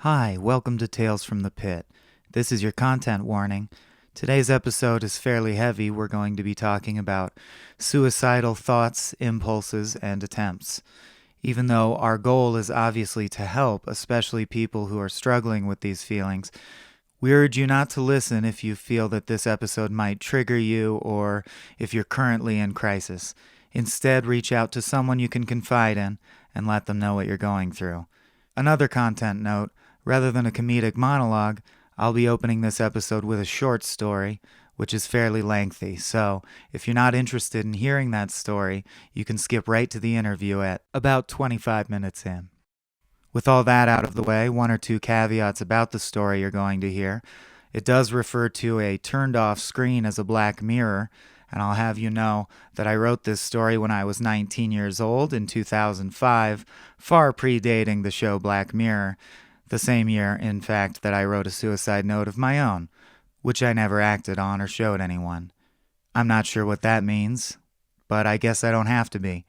Hi, welcome to Tales from the Pit. This is your content warning. Today's episode is fairly heavy. We're going to be talking about suicidal thoughts, impulses, and attempts. Even though our goal is obviously to help, especially people who are struggling with these feelings, we urge you not to listen if you feel that this episode might trigger you or if you're currently in crisis. Instead, reach out to someone you can confide in and let them know what you're going through. Another content note, rather than a comedic monologue, I'll be opening this episode with a short story, which is fairly lengthy. So if you're not interested in hearing that story, you can skip right to the interview at about 25 minutes in. With all that out of the way, one or two caveats about the story you're going to hear. It does refer to a turned-off screen as a black mirror, and I'll have you know that I wrote this story when I was 19 years old in 2005, far predating the show Black Mirror, the same year, in fact, that I wrote a suicide note of my own, which I never acted on or showed anyone. I'm not sure what that means, but I guess I don't have to be.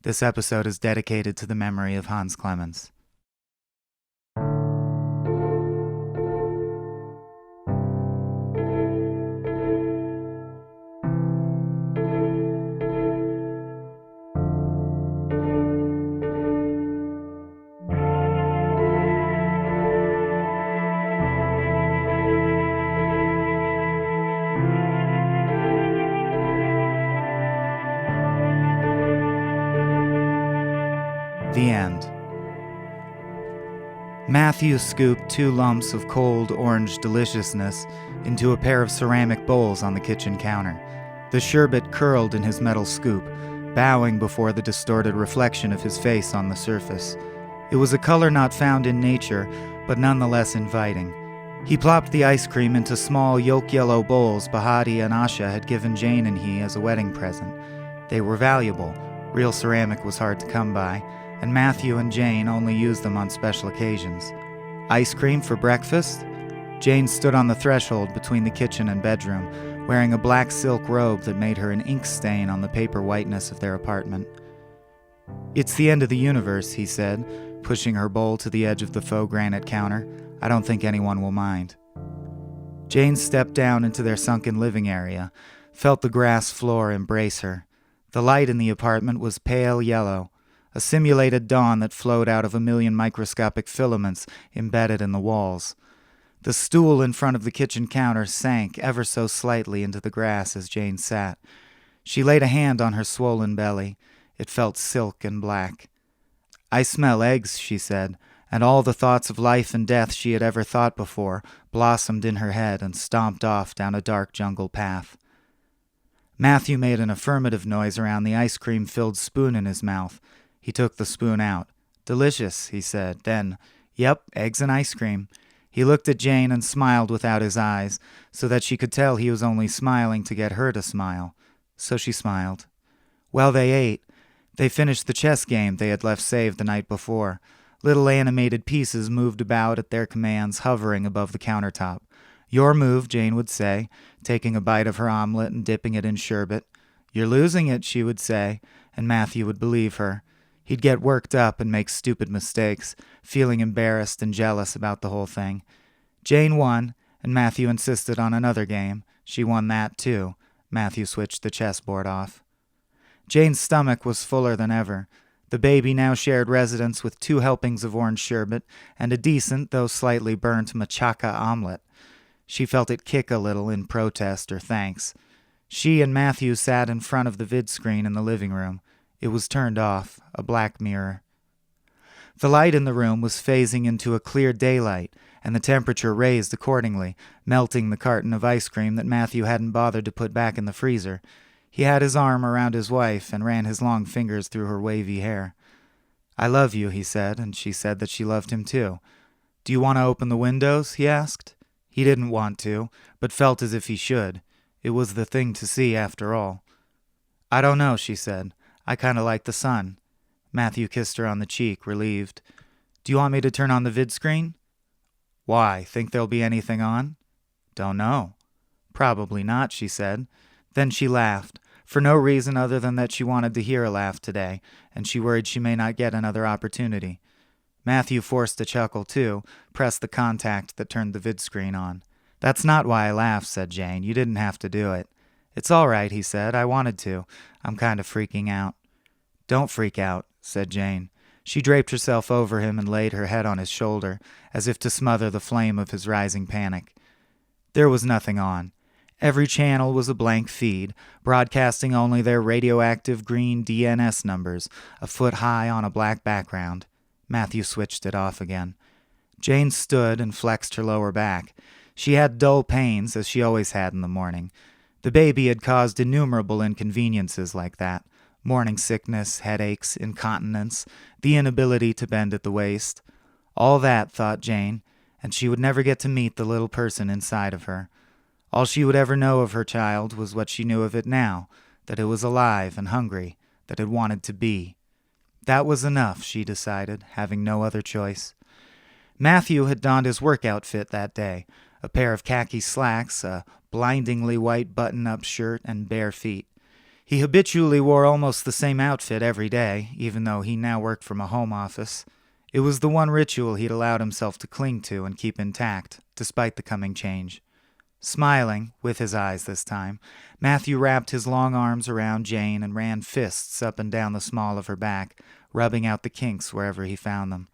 This episode is dedicated to the memory of Hans Clemens. The end. Matthew scooped 2 lumps of cold orange deliciousness into a pair of ceramic bowls on the kitchen counter. The sherbet curled in his metal scoop, bowing before the distorted reflection of his face on the surface. It was a color not found in nature, but nonetheless inviting. He plopped the ice cream into small yolk-yellow bowls Bahati and Asha had given Jane and he as a wedding present. They were valuable. Real ceramic was hard to come by, and Matthew and Jane only used them on special occasions. Ice cream for breakfast? Jane stood on the threshold between the kitchen and bedroom, wearing a black silk robe that made her an ink stain on the paper whiteness of their apartment. "It's the end of the universe," he said, pushing her bowl to the edge of the faux granite counter. "I don't think anyone will mind." Jane stepped down into their sunken living area, felt the grass floor embrace her. The light in the apartment was pale yellow, a simulated dawn that flowed out of a million microscopic filaments embedded in the walls. The stool in front of the kitchen counter sank ever so slightly into the grass as Jane sat. She laid a hand on her swollen belly. It felt silk and black. "I smell eggs," she said, and all the thoughts of life and death she had ever thought before blossomed in her head and stomped off down a dark jungle path. Matthew made an affirmative noise around the ice cream-filled spoon in his mouth. He took the spoon out. "Delicious," he said. Then, "Yep, eggs and ice cream." He looked at Jane and smiled without his eyes, so that she could tell he was only smiling to get her to smile. So she smiled. Well, they ate. They finished the chess game they had left saved the night before. Little animated pieces moved about at their commands, hovering above the countertop. "Your move," Jane would say, taking a bite of her omelet and dipping it in sherbet. "You're losing it," she would say, and Matthew would believe her. He'd get worked up and make stupid mistakes, feeling embarrassed and jealous about the whole thing. Jane won, and Matthew insisted on another game. She won that, too. Matthew switched the chessboard off. Jane's stomach was fuller than ever. The baby now shared residence with 2 helpings of orange sherbet and a decent, though slightly burnt, machaca omelet. She felt it kick a little in protest or thanks. She and Matthew sat in front of the vid screen in the living room. It was turned off, a black mirror. The light in the room was phasing into a clear daylight, and the temperature raised accordingly, melting the carton of ice cream that Matthew hadn't bothered to put back in the freezer. He had his arm around his wife and ran his long fingers through her wavy hair. "I love you," he said, and she said that she loved him too. "Do you want to open the windows?" he asked. He didn't want to, but felt as if he should. It was the thing to see, after all. "I don't know," she said. "I kind of like the sun." Matthew kissed her on the cheek, relieved. "Do you want me to turn on the vid screen?" "Why? Think there'll be anything on?" "Don't know." "Probably not," she said. Then she laughed, for no reason other than that she wanted to hear a laugh today, and she worried she may not get another opportunity. Matthew forced a chuckle too, pressed the contact that turned the vidscreen on. "That's not why I laughed," said Jane. "You didn't have to do it." "It's all right," he said. "I wanted to. I'm kind of freaking out." "Don't freak out," said Jane. She draped herself over him and laid her head on his shoulder, as if to smother the flame of his rising panic. There was nothing on. Every channel was a blank feed, broadcasting only their radioactive green DNS numbers, a foot high on a black background. Matthew switched it off again. Jane stood and flexed her lower back. She had dull pains, as she always had in the morning. The baby had caused innumerable inconveniences like that. Morning sickness, headaches, incontinence, the inability to bend at the waist. All that, thought Jane, and she would never get to meet the little person inside of her. All she would ever know of her child was what she knew of it now, that it was alive and hungry, that it wanted to be. That was enough, she decided, having no other choice. Matthew had donned his work outfit that day, a pair of khaki slacks, a blindingly white button-up shirt, and bare feet. He habitually wore almost the same outfit every day, even though he now worked from a home office. It was the one ritual he'd allowed himself to cling to and keep intact, despite the coming change. Smiling, with his eyes this time, Matthew wrapped his long arms around Jane and ran fists up and down the small of her back, rubbing out the kinks wherever he found them.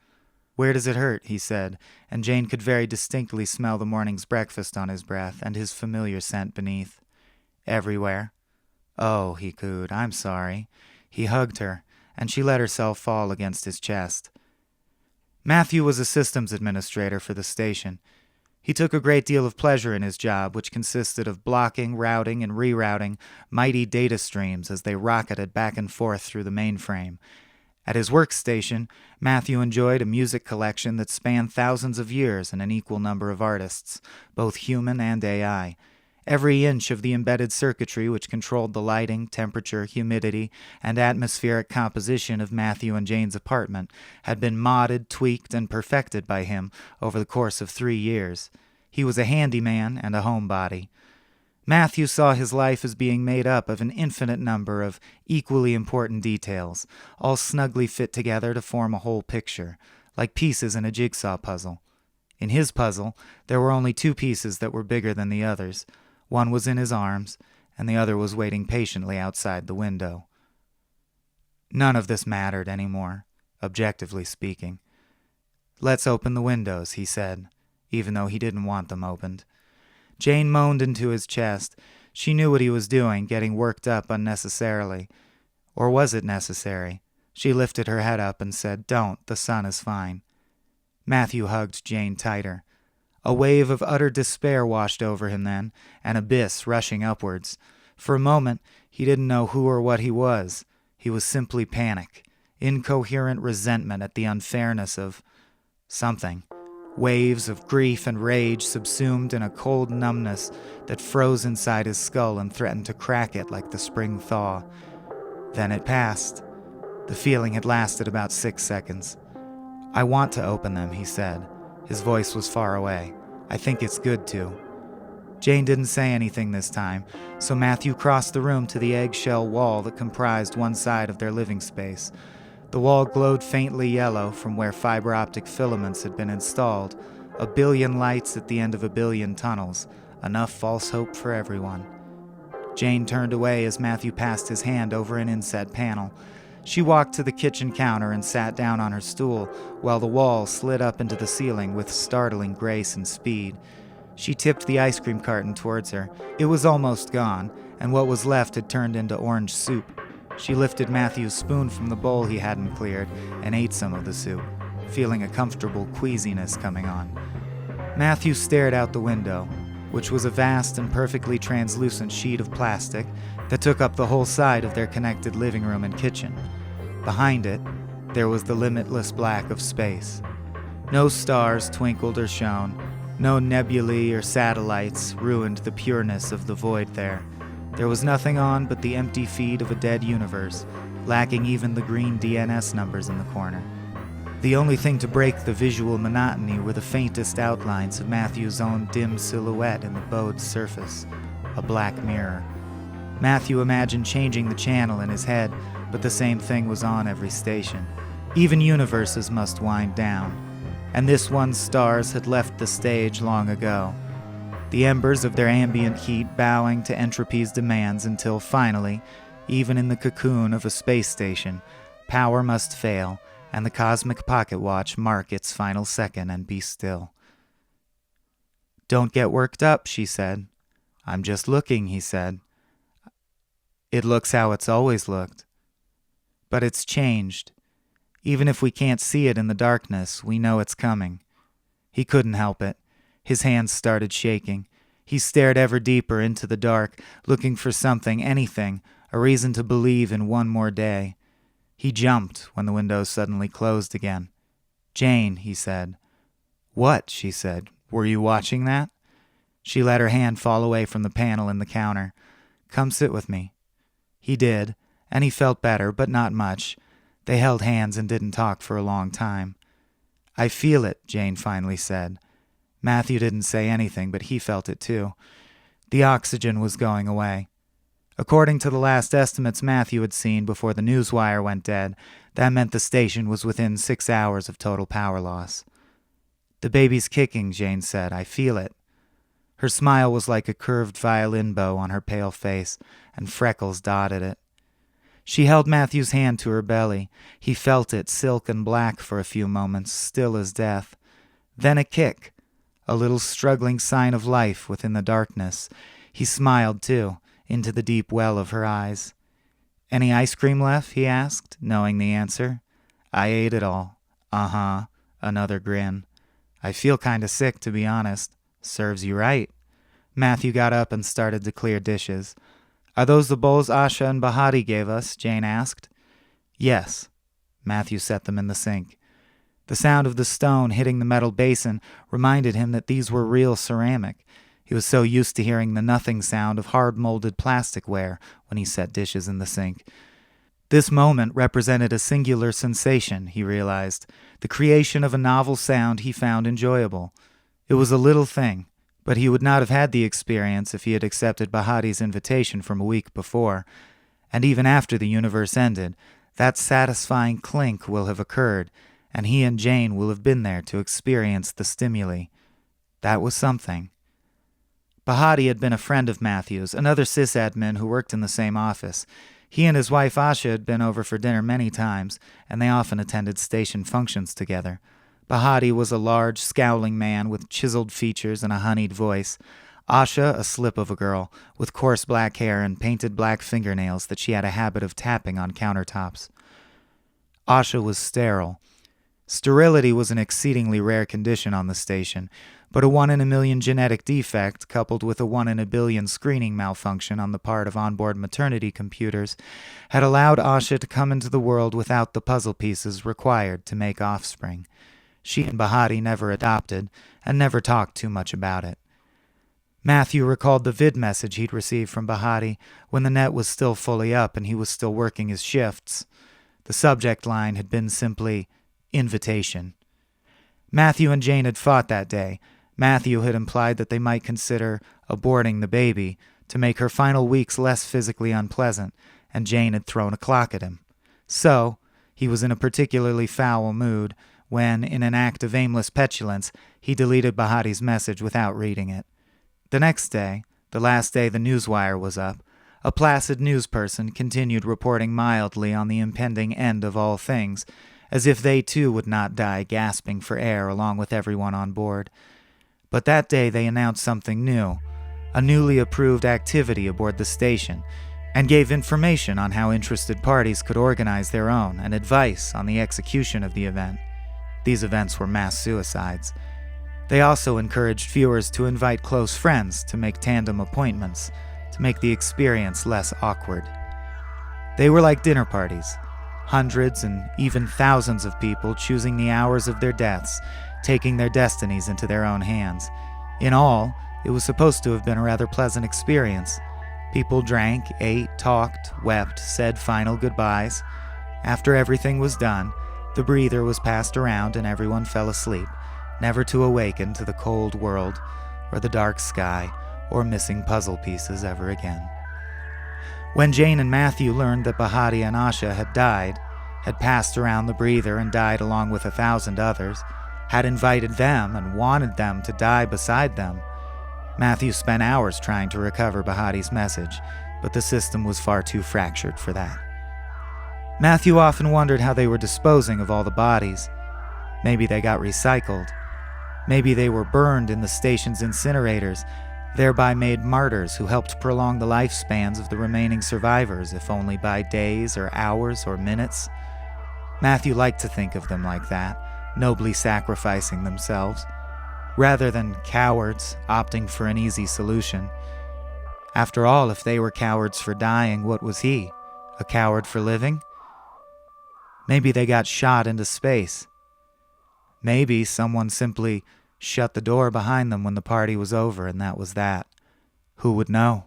"Where does it hurt?" he said, and Jane could very distinctly smell the morning's breakfast on his breath and his familiar scent beneath. "Everywhere." "Oh," he cooed, "I'm sorry." He hugged her, and she let herself fall against his chest. Matthew was a systems administrator for the station. He took a great deal of pleasure in his job, which consisted of blocking, routing, and rerouting mighty data streams as they rocketed back and forth through the mainframe. At his workstation, Matthew enjoyed a music collection that spanned thousands of years and an equal number of artists, both human and AI. Every inch of the embedded circuitry which controlled the lighting, temperature, humidity, and atmospheric composition of Matthew and Jane's apartment had been modded, tweaked, and perfected by him over the course of 3 years. He was a handyman and a homebody. Matthew saw his life as being made up of an infinite number of equally important details, all snugly fit together to form a whole picture, like pieces in a jigsaw puzzle. In his puzzle, there were only 2 pieces that were bigger than the others. One was in his arms, and the other was waiting patiently outside the window. None of this mattered anymore, objectively speaking. "Let's open the windows," he said, even though he didn't want them opened. Jane moaned into his chest. She knew what he was doing, getting worked up unnecessarily. Or was it necessary? She lifted her head up and said, "Don't, the sun is fine." Matthew hugged Jane tighter. A wave of utter despair washed over him then, an abyss rushing upwards. For a moment, he didn't know who or what he was. He was simply panic, incoherent resentment at the unfairness of something. Waves of grief and rage subsumed in a cold numbness that froze inside his skull and threatened to crack it like the spring thaw. Then it passed. The feeling had lasted about 6 seconds. "I want to open them," he said. His voice was far away. "I think it's good to." Jane didn't say anything this time, so Matthew crossed the room to the eggshell wall that comprised one side of their living space. The wall glowed faintly yellow from where fiber optic filaments had been installed, a billion lights at the end of a billion tunnels, enough false hope for everyone. Jane turned away as Matthew passed his hand over an inset panel. She walked to the kitchen counter and sat down on her stool, while the wall slid up into the ceiling with startling grace and speed. She tipped the ice cream carton towards her. It was almost gone, and what was left had turned into orange soup. She lifted Matthew's spoon from the bowl he hadn't cleared and ate some of the soup, feeling a comfortable queasiness coming on. Matthew stared out the window, which was a vast and perfectly translucent sheet of plastic that took up the whole side of their connected living room and kitchen. Behind it, there was the limitless black of space. No stars twinkled or shone. No nebulae or satellites ruined the pureness of the void there. There was nothing on but the empty feed of a dead universe, lacking even the green DNS numbers in the corner. The only thing to break the visual monotony were the faintest outlines of Matthew's own dim silhouette in the bowed surface, a black mirror. Matthew imagined changing the channel in his head, but the same thing was on every station. Even universes must wind down, and this one's stars had left the stage long ago, the embers of their ambient heat bowing to entropy's demands until finally, even in the cocoon of a space station, power must fail and the cosmic pocket watch mark its final second and be still. "Don't get worked up," she said. "I'm just looking," he said. "It looks how it's always looked." "But it's changed. Even if we can't see it in the darkness, we know it's coming." He couldn't help it. His hands started shaking. He stared ever deeper into the dark, looking for something, anything, a reason to believe in one more day. He jumped when the windows suddenly closed again. "Jane," he said. "What?" she said. "Were you watching that?" She let her hand fall away from the panel in the counter. "Come sit with me." He did, and he felt better, but not much. They held hands and didn't talk for a long time. "I feel it," Jane finally said. Matthew didn't say anything, but he felt it too. The oxygen was going away. According to the last estimates Matthew had seen before the newswire went dead, that meant the station was within 6 hours of total power loss. "The baby's kicking," Jane said. "I feel it." Her smile was like a curved violin bow on her pale face, and freckles dotted it. She held Matthew's hand to her belly. He felt it, silk and black for a few moments, still as death. Then a kick, a little struggling sign of life within the darkness. He smiled, too, into the deep well of her eyes. "Any ice cream left?" he asked, knowing the answer. "I ate it all." "Uh-huh," another grin. "I feel kinda sick, to be honest." "Serves you right." Matthew got up and started to clear dishes. "Are those the bowls Asha and Bahati gave us?" Jane asked. "Yes." Matthew set them in the sink. The sound of the stone hitting the metal basin reminded him that these were real ceramic. He was so used to hearing the nothing sound of hard-molded plasticware when he set dishes in the sink. This moment represented a singular sensation, he realized, the creation of a novel sound he found enjoyable. It was a little thing, but he would not have had the experience if he had accepted Bahati's invitation from a week before. And even after the universe ended, that satisfying clink will have occurred, and he and Jane will have been there to experience the stimuli. That was something. Bahati had been a friend of Matthew's, another sysadmin who worked in the same office. He and his wife Asha had been over for dinner many times, and they often attended station functions together. Bahati was a large, scowling man with chiseled features and a honeyed voice. Asha, a slip of a girl, with coarse black hair and painted black fingernails that she had a habit of tapping on countertops. Asha was sterile. Sterility was an exceedingly rare condition on the station, but a 1 in a million genetic defect, coupled with a 1 in a billion screening malfunction on the part of onboard maternity computers, had allowed Asha to come into the world without the puzzle pieces required to make offspring. She and Bahati never adopted, and never talked too much about it. Matthew recalled the vid message he'd received from Bahati when the net was still fully up and he was still working his shifts. The subject line had been simply, "Invitation." Matthew and Jane had fought that day. Matthew had implied that they might consider aborting the baby to make her final weeks less physically unpleasant, and Jane had thrown a clock at him. So, he was in a particularly foul mood when, in an act of aimless petulance, he deleted Bahati's message without reading it. The next day, the last day the newswire was up, a placid newsperson continued reporting mildly on the impending end of all things, as if they too would not die gasping for air along with everyone on board. But that day they announced something new, a newly approved activity aboard the station, and gave information on how interested parties could organize their own and advice on the execution of the event. These events were mass suicides. They also encouraged viewers to invite close friends to make tandem appointments, to make the experience less awkward. They were like dinner parties, hundreds and even thousands of people choosing the hours of their deaths, taking their destinies into their own hands. In all, it was supposed to have been a rather pleasant experience. People drank, ate, talked, wept, said final goodbyes. After everything was done, the breather was passed around and everyone fell asleep, never to awaken to the cold world, or the dark sky, or missing puzzle pieces ever again. When Jane and Matthew learned that Bahati and Asha had died, had passed around the breather and died along with 1,000 others, had invited them and wanted them to die beside them. Matthew spent hours trying to recover Bahati's message, but the system was far too fractured for that. Matthew often wondered how they were disposing of all the bodies. Maybe they got recycled. Maybe they were burned in the station's incinerators, thereby made martyrs who helped prolong the lifespans of the remaining survivors, if only by days or hours or minutes. Matthew liked to think of them like that, nobly sacrificing themselves, rather than cowards opting for an easy solution. After all, if they were cowards for dying, what was he? A coward for living? Maybe they got shot into space. Maybe someone simply shut the door behind them when the party was over, and that was that. Who would know?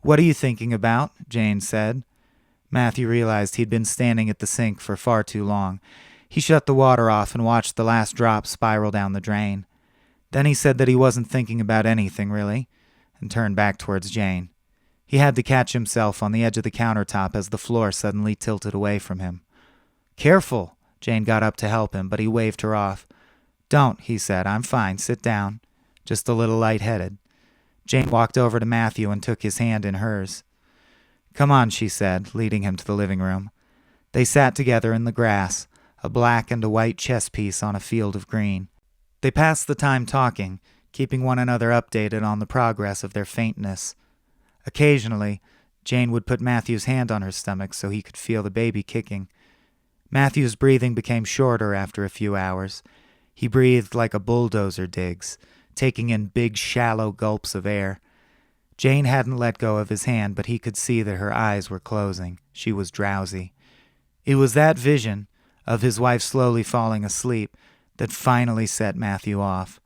"What are you thinking about?" Jane said. Matthew realized he'd been standing at the sink for far too long. He shut the water off and watched the last drop spiral down the drain. Then he said that he wasn't thinking about anything, really, and turned back towards Jane. He had to catch himself on the edge of the countertop as the floor suddenly tilted away from him. "Careful!" Jane got up to help him, but he waved her off. "Don't," he said. "I'm fine. Sit down. Just a little lightheaded." Jane walked over to Matthew and took his hand in hers. "Come on," she said, leading him to the living room. They sat together in the grass, a black and a white chess piece on a field of green. They passed the time talking, keeping one another updated on the progress of their faintness. Occasionally, Jane would put Matthew's hand on her stomach so he could feel the baby kicking. Matthew's breathing became shorter after a few hours. He breathed like a bulldozer digs, taking in big, shallow gulps of air. Jane hadn't let go of his hand, but he could see that her eyes were closing. She was drowsy. It was that vision of his wife slowly falling asleep that finally set Matthew off.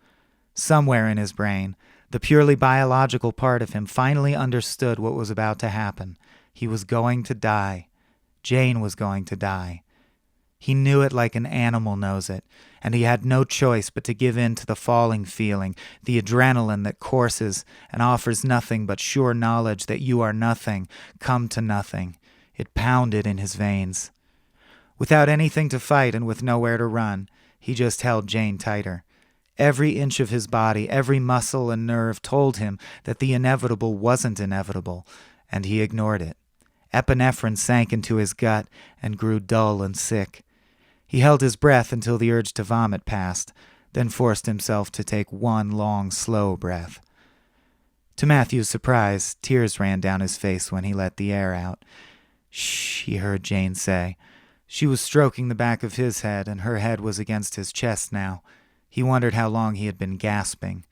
Somewhere in his brain, the purely biological part of him finally understood what was about to happen. He was going to die. Jane was going to die. He knew it like an animal knows it, and he had no choice but to give in to the falling feeling, the adrenaline that courses and offers nothing but sure knowledge that you are nothing, come to nothing. It pounded in his veins. Without anything to fight and with nowhere to run, he just held Jane tighter. Every inch of his body, every muscle and nerve told him that the inevitable wasn't inevitable, and he ignored it. Epinephrine sank into his gut and grew dull and sick. He held his breath until the urge to vomit passed, then forced himself to take one long, slow breath. To Matthew's surprise, tears ran down his face when he let the air out. "Shh," he heard Jane say. She was stroking the back of his head, and her head was against his chest now. He wondered how long he had been gasping.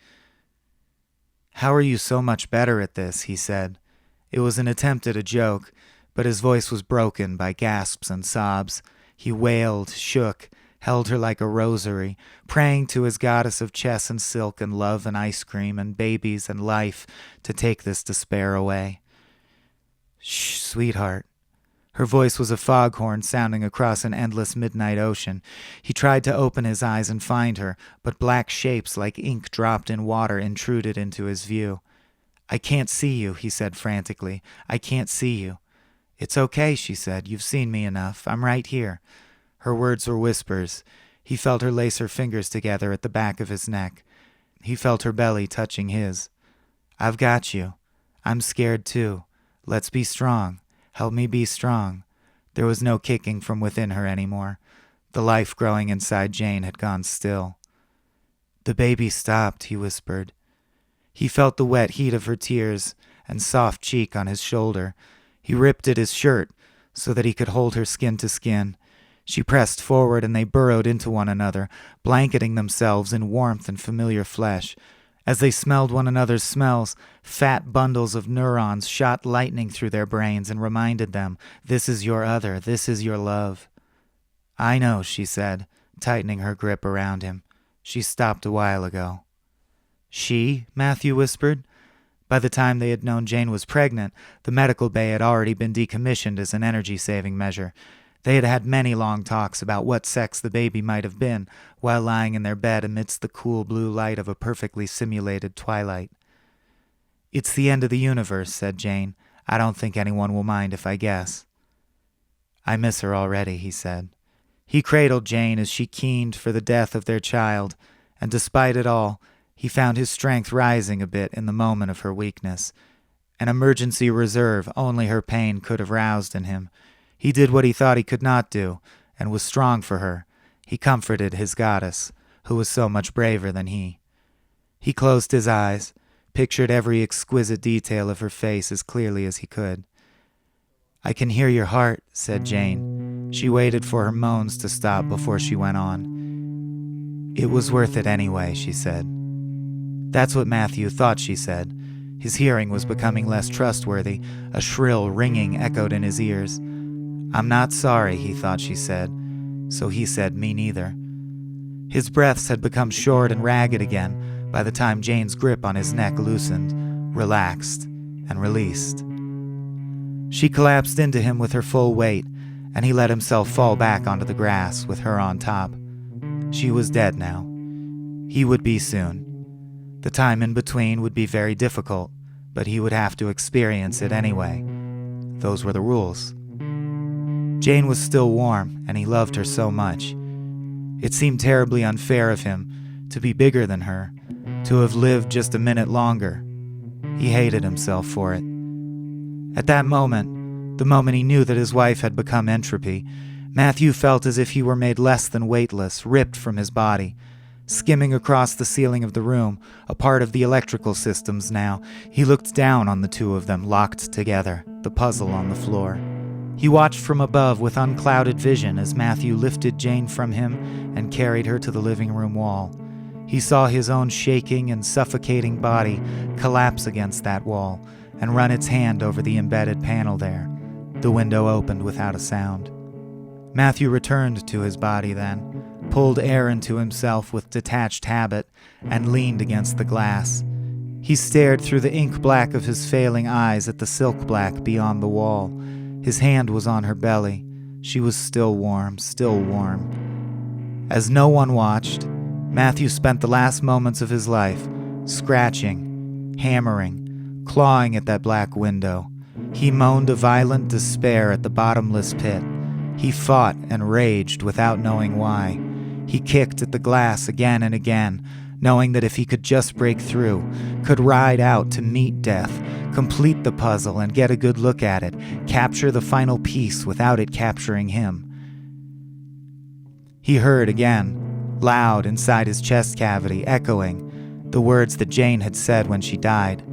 "How are you so much better at this?" he said. It was an attempt at a joke, but his voice was broken by gasps and sobs. He wailed, shook, held her like a rosary, praying to his goddess of chess and silk and love and ice cream and babies and life to take this despair away. "Shh, sweetheart." Her voice was a foghorn sounding across an endless midnight ocean. He tried to open his eyes and find her, but black shapes like ink dropped in water intruded into his view. "I can't see you," he said frantically. "I can't see you." "It's okay," she said. "You've seen me enough. I'm right here." Her words were whispers. He felt her lace her fingers together at the back of his neck. He felt her belly touching his. "I've got you. I'm scared too. Let's be strong. Help me be strong." There was no kicking from within her anymore. The life growing inside Jane had gone still. "The baby stopped," he whispered. He felt the wet heat of her tears and soft cheek on his shoulder. He ripped at his shirt so that he could hold her skin to skin. She pressed forward and they burrowed into one another, blanketing themselves in warmth and familiar flesh. As they smelled one another's smells, fat bundles of neurons shot lightning through their brains and reminded them, "This is your other, this is your love." "I know," she said, tightening her grip around him. She stopped a while ago. "She?" Matthew whispered. By the time they had known Jane was pregnant, the medical bay had already been decommissioned as an energy-saving measure. They had had many long talks about what sex the baby might have been while lying in their bed amidst the cool blue light of a perfectly simulated twilight. "It's the end of the universe," said Jane. "I don't think anyone will mind if I guess." I miss her already, he said. He cradled Jane as she keened for the death of their child, and despite it all, he found his strength rising a bit in the moment of her weakness. An emergency reserve only her pain could have roused in him. He did what he thought he could not do, and was strong for her. He comforted his goddess, who was so much braver than he. He closed his eyes, pictured every exquisite detail of her face as clearly as he could. I can hear your heart, said Jane. She waited for her moans to stop before she went on. It was worth it anyway, she said. That's what Matthew thought she said. His hearing was becoming less trustworthy. A shrill ringing echoed in his ears. I'm not sorry, he thought she said. So he said, me neither. His breaths had become short and ragged again by the time Jane's grip on his neck loosened, relaxed, and released. She collapsed into him with her full weight, and he let himself fall back onto the grass with her on top. She was dead now. He would be soon. The time in between would be very difficult, but he would have to experience it anyway. Those were the rules. Jane was still warm, and he loved her so much. It seemed terribly unfair of him to be bigger than her, to have lived just a minute longer. He hated himself for it. At that moment, the moment he knew that his wife had become entropy, Matthew felt as if he were made less than weightless, ripped from his body. Skimming across the ceiling of the room, a part of the electrical systems now, he looked down on the two of them locked together, the puzzle on the floor. He watched from above with unclouded vision as Matthew lifted Jane from him and carried her to the living room wall. He saw his own shaking and suffocating body collapse against that wall and run its hand over the embedded panel there. The window opened without a sound. Matthew returned to his body then, pulled air into himself with detached habit, and leaned against the glass. He stared through the ink black of his failing eyes at the silk black beyond the wall. His hand was on her belly. She was still warm, still warm. As no one watched, Matthew spent the last moments of his life scratching, hammering, clawing at that black window. He moaned a violent despair at the bottomless pit. He fought and raged without knowing why. He kicked at the glass again and again, knowing that if he could just break through, could ride out to meet death, complete the puzzle and get a good look at it, capture the final piece without it capturing him. He heard again, loud inside his chest cavity, echoing, the words that Jane had said when she died.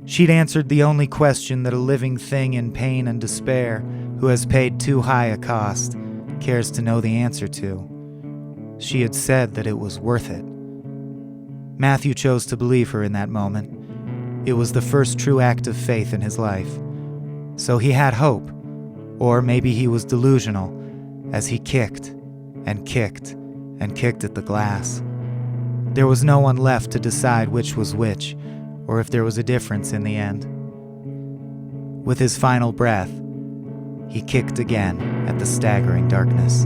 She'd answered the only question that a living thing in pain and despair, who has paid too high a cost, cares to know the answer to. She had said that it was worth it. Matthew chose to believe her in that moment. It was the first true act of faith in his life. So he had hope, or maybe he was delusional, as he kicked and kicked and kicked at the glass. There was no one left to decide which was which, or if there was a difference in the end. With his final breath, he kicked again at the staggering darkness.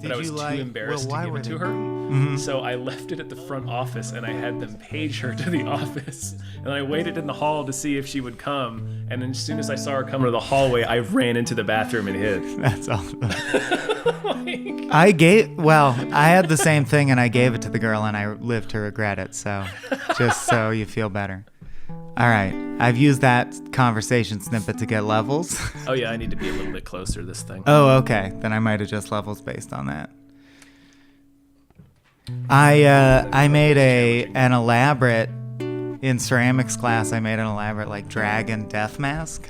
But I was too embarrassed to give it to her. Mm-hmm. So I left it at the front office and I had them page her to the office. And I waited in the hall to see if she would come. And then as soon as I saw her come to the hallway, I ran into the bathroom and hid. That's awesome. I had the same thing and I gave it to the girl and I lived to regret it. So just so you feel better. All right. I've used that conversation snippet to get levels. Oh, yeah. I need to be a little bit closer to this thing. Oh, okay. Then I might adjust levels based on that. I made an elaborate in ceramics class. I made an elaborate like dragon death mask.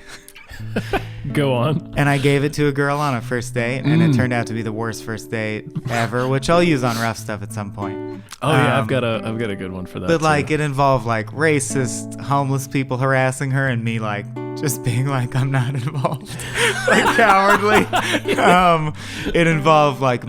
Go on. And I gave it to a girl on a first date, and it turned out to be the worst first date ever, which I'll use on Rough Stuff at some point. Oh yeah, I've got a good one for that. But too. like it involved like racist homeless people harassing her, and me like just being like I'm not involved, like cowardly. It involved like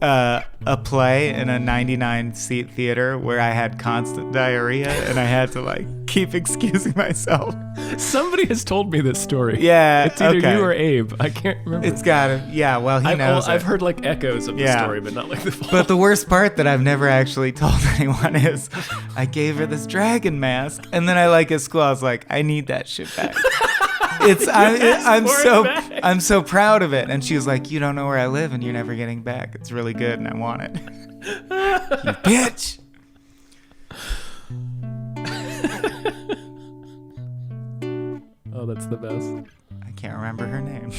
a play in a 99-seat theater where I had constant diarrhea, and I had to like keep excusing myself. Somebody has told me this story. Yeah, it's either okay. you or Abe. I can't remember. It's gotta. Yeah, well, he knows. I've heard like echoes of the story, but not like the full. But the worst part that I've never actually told anyone is I gave her this dragon mask, and then I like at school I was like, I need that shit back. I'm so proud of it, and she was like, you don't know where I live, and you're never getting back. It's really good, and I want it. You bitch. Oh, that's the best. I can't remember her name.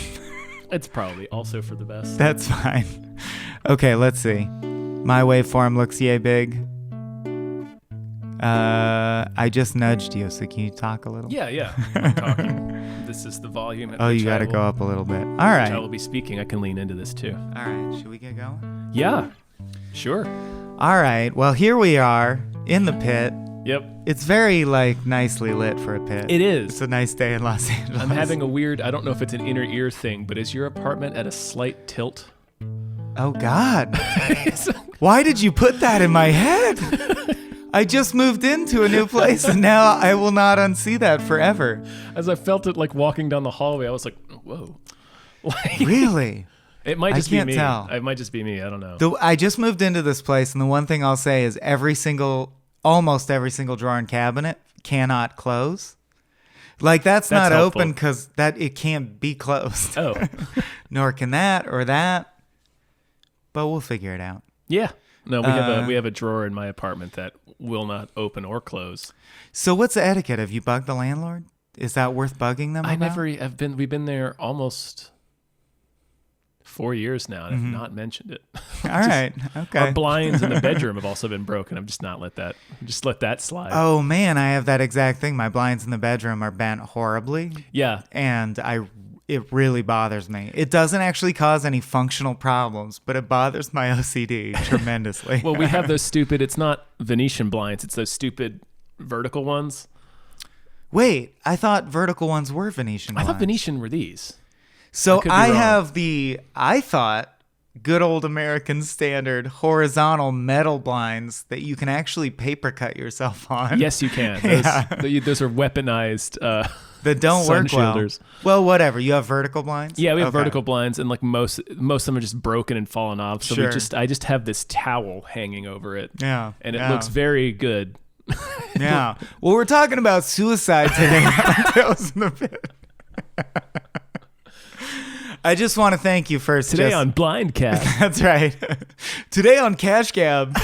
It's probably also for the best. That's fine. Okay, let's see. My waveform looks yay big. I just nudged you, so can you talk a little? Yeah. I'm talking. This is the volume. Oh, you got to go up a little bit. All right. I will be speaking. I can lean into this too. All right. Should we get going? Yeah. Sure. All right. Well, here we are in the pit. Yep. It's very like nicely lit for a pit. It is. It's a nice day in Los Angeles. I'm having a weird, I don't know if it's an inner ear thing, but is your apartment at a slight tilt? Oh God. Why did you put that in my head? I just moved into a new place, and now I will not unsee that forever. As I felt it like walking down the hallway, I was like, whoa. Like, really? It might just I can't be me. tell. It might just be me. I don't know. I just moved into this place, and the one thing I'll say is almost every single drawer and cabinet cannot close. Like that's not helpful. open because it can't be closed. Oh. Nor can that or that. But we'll figure it out. Yeah. No, we have a drawer in my apartment that will not open or close. So what's the etiquette? Have you bugged the landlord? Is that worth bugging them? We've been there almost 4 years now, and I've not mentioned it. All right. Okay. Our blinds in the bedroom have also been broken. I've just not let that slide. Oh man, I have that exact thing. My blinds in the bedroom are bent horribly. Yeah. And it really bothers me. It doesn't actually cause any functional problems, but it bothers my OCD tremendously. Well, we have those stupid, it's not Venetian blinds, it's those stupid vertical ones. Wait, I thought vertical ones were Venetian blinds. I thought Venetian were these. So I thought good old American standard horizontal metal blinds that you can actually paper cut yourself on. Yes, you can. Those are weaponized that don't work well. Shielders. Well, whatever. You have vertical blinds? Yeah, we have vertical blinds, and like most of them are just broken and fallen off. So sure. I just have this towel hanging over it. Yeah. And it looks very good. Yeah. Well, we're talking about suicide today on Tales in the Pit. I just want to thank you first. Today on Blind Cat. That's right. Today on Cash Cab.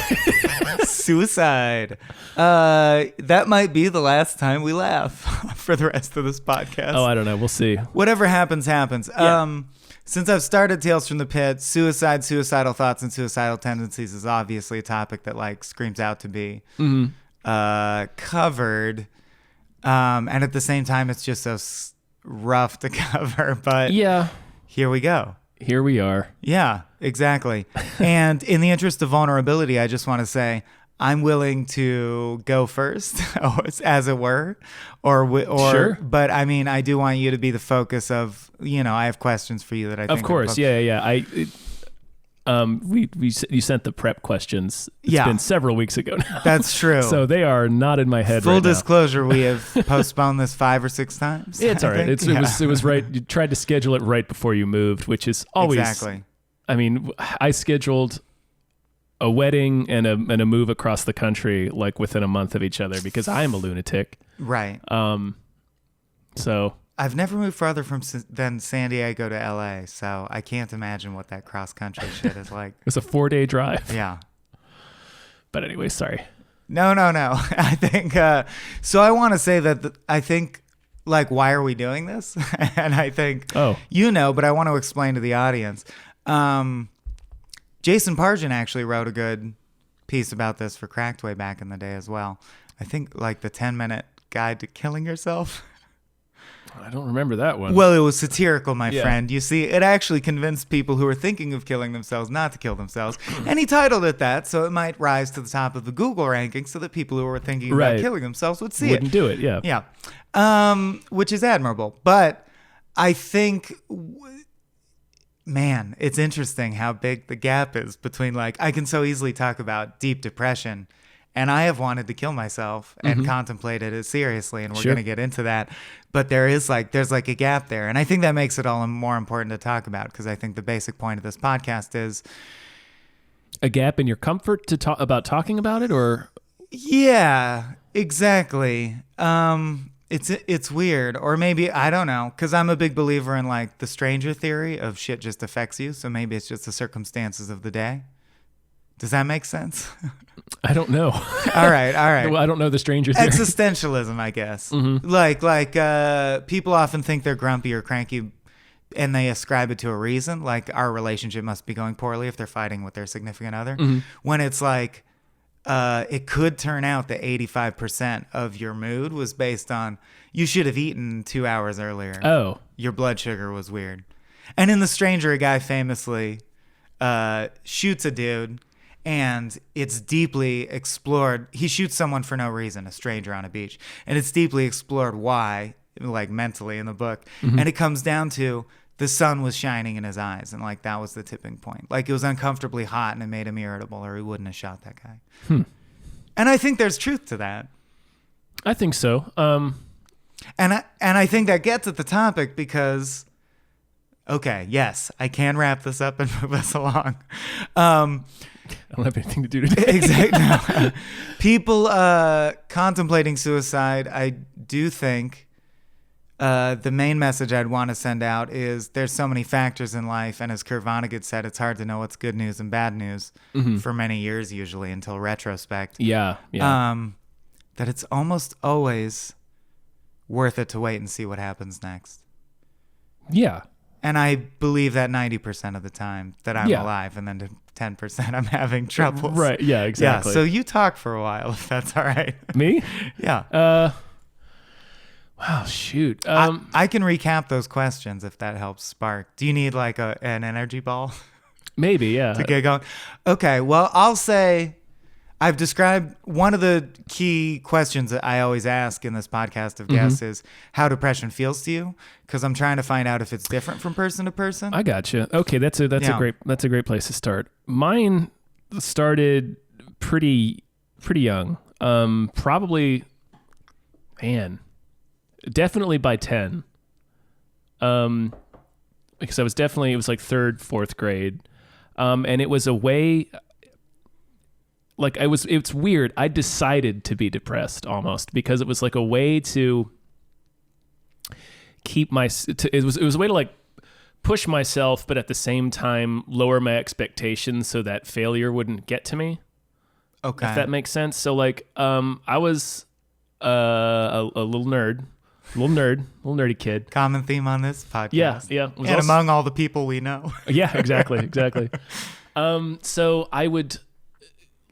Suicide. That might be the last time we laugh for the rest of this podcast. Oh, I don't know. We'll see. Whatever happens, happens. Yeah. Since I've started Tales from the Pit, suicide, suicidal thoughts, and suicidal tendencies is obviously a topic that like screams out to be covered. And at the same time, it's just so rough to cover. But yeah. Here we go. Here we are. Yeah, exactly. And in the interest of vulnerability, I just want to say I'm willing to go first, as it were, or sure. But I mean, I do want you to be the focus of. I have questions for you that I think. Of course, yeah. You sent the prep questions. It's been several weeks ago now. That's true. So they are not in my head. Full disclosure, we have postponed this 5 or 6 times. It's all right. It was right. You tried to schedule it right before you moved, which is always exactly. I mean, I scheduled a wedding and a move across the country like within a month of each other because I am a lunatic. Right. So I've never moved farther than San Diego to LA, so I can't imagine what that cross-country shit is like. It's a 4-day drive. Yeah. But anyway, sorry. No. I think, so I want to say that I think, like, why are we doing this? And I think, but I want to explain to the audience. Jason Pargin actually wrote a good piece about this for Cracked way back in the day as well. I think like the 10-minute guide to killing yourself. I don't remember that one. Well, it was satirical, my friend. You see, it actually convinced people who were thinking of killing themselves not to kill themselves. And he titled it that so it might rise to the top of the Google ranking so that people who were thinking about killing themselves would see it. Wouldn't do it, yeah. Yeah. Which is admirable. But I think, man, it's interesting how big the gap is between, like, I can so easily talk about deep depression, and I have wanted to kill myself and contemplated it seriously, and we're going to get into that. But there's like a gap there. And I think that makes it all more important to talk about, because I think the basic point of this podcast is a gap in your comfort to talk about talking about it, or? Yeah, exactly. It's weird, or maybe, I don't know, because I'm a big believer in like the stranger theory of shit just affects you. So maybe it's just the circumstances of the day. Does that make sense? I don't know. All right. Well, I don't know the stranger theory. Existentialism, I guess. Like people often think they're grumpy or cranky, and they ascribe it to a reason. Like our relationship must be going poorly if they're fighting with their significant other. When it's like, it could turn out that 85% of your mood was based on you should have eaten 2 hours earlier. Oh. Your blood sugar was weird. And in The Stranger, a guy famously shoots a dude, and it's deeply explored. He shoots someone for no reason, a stranger on a beach. And it's deeply explored why, like mentally in the book. And it comes down to the sun was shining in his eyes, and like that was the tipping point. Like it was uncomfortably hot and it made him irritable, or he wouldn't have shot that guy. And I think there's truth to that. I think so. And I think that gets at the topic because, okay, yes, I can wrap this up and move us along. I don't have anything to do today. Exactly. No. People contemplating suicide, I do think the main message I'd want to send out is there's so many factors in life, and as Kurt Vonnegut said, it's hard to know what's good news and bad news for many years usually until retrospect. Yeah. That it's almost always worth it to wait and see what happens next. Yeah. And I believe that 90% of the time that I'm alive, and then 10% I'm having troubles. Right, yeah, exactly. Yeah, so you talk for a while, if that's all right. Me? Yeah. Wow, shoot. I can recap those questions if that helps spark. Do you need like an energy ball? Maybe, yeah. To get going? Okay, well, I'll say I've described one of the key questions that I always ask in this podcast of guests is how depression feels to you, because I'm trying to find out if it's different from person to person. I gotcha. Okay, that's a great place to start. Mine started pretty young. Probably, definitely by 10. Because it was like 3rd, 4th grade. And it was a way, like it's weird. I decided to be depressed almost because it was like a way to keep it was a way to like push myself, but at the same time lower my expectations so that failure wouldn't get to me. Okay. If that makes sense. So like, I was a little nerdy kid. Common theme on this podcast. Yeah. And among all the people we know. Yeah, exactly. So I would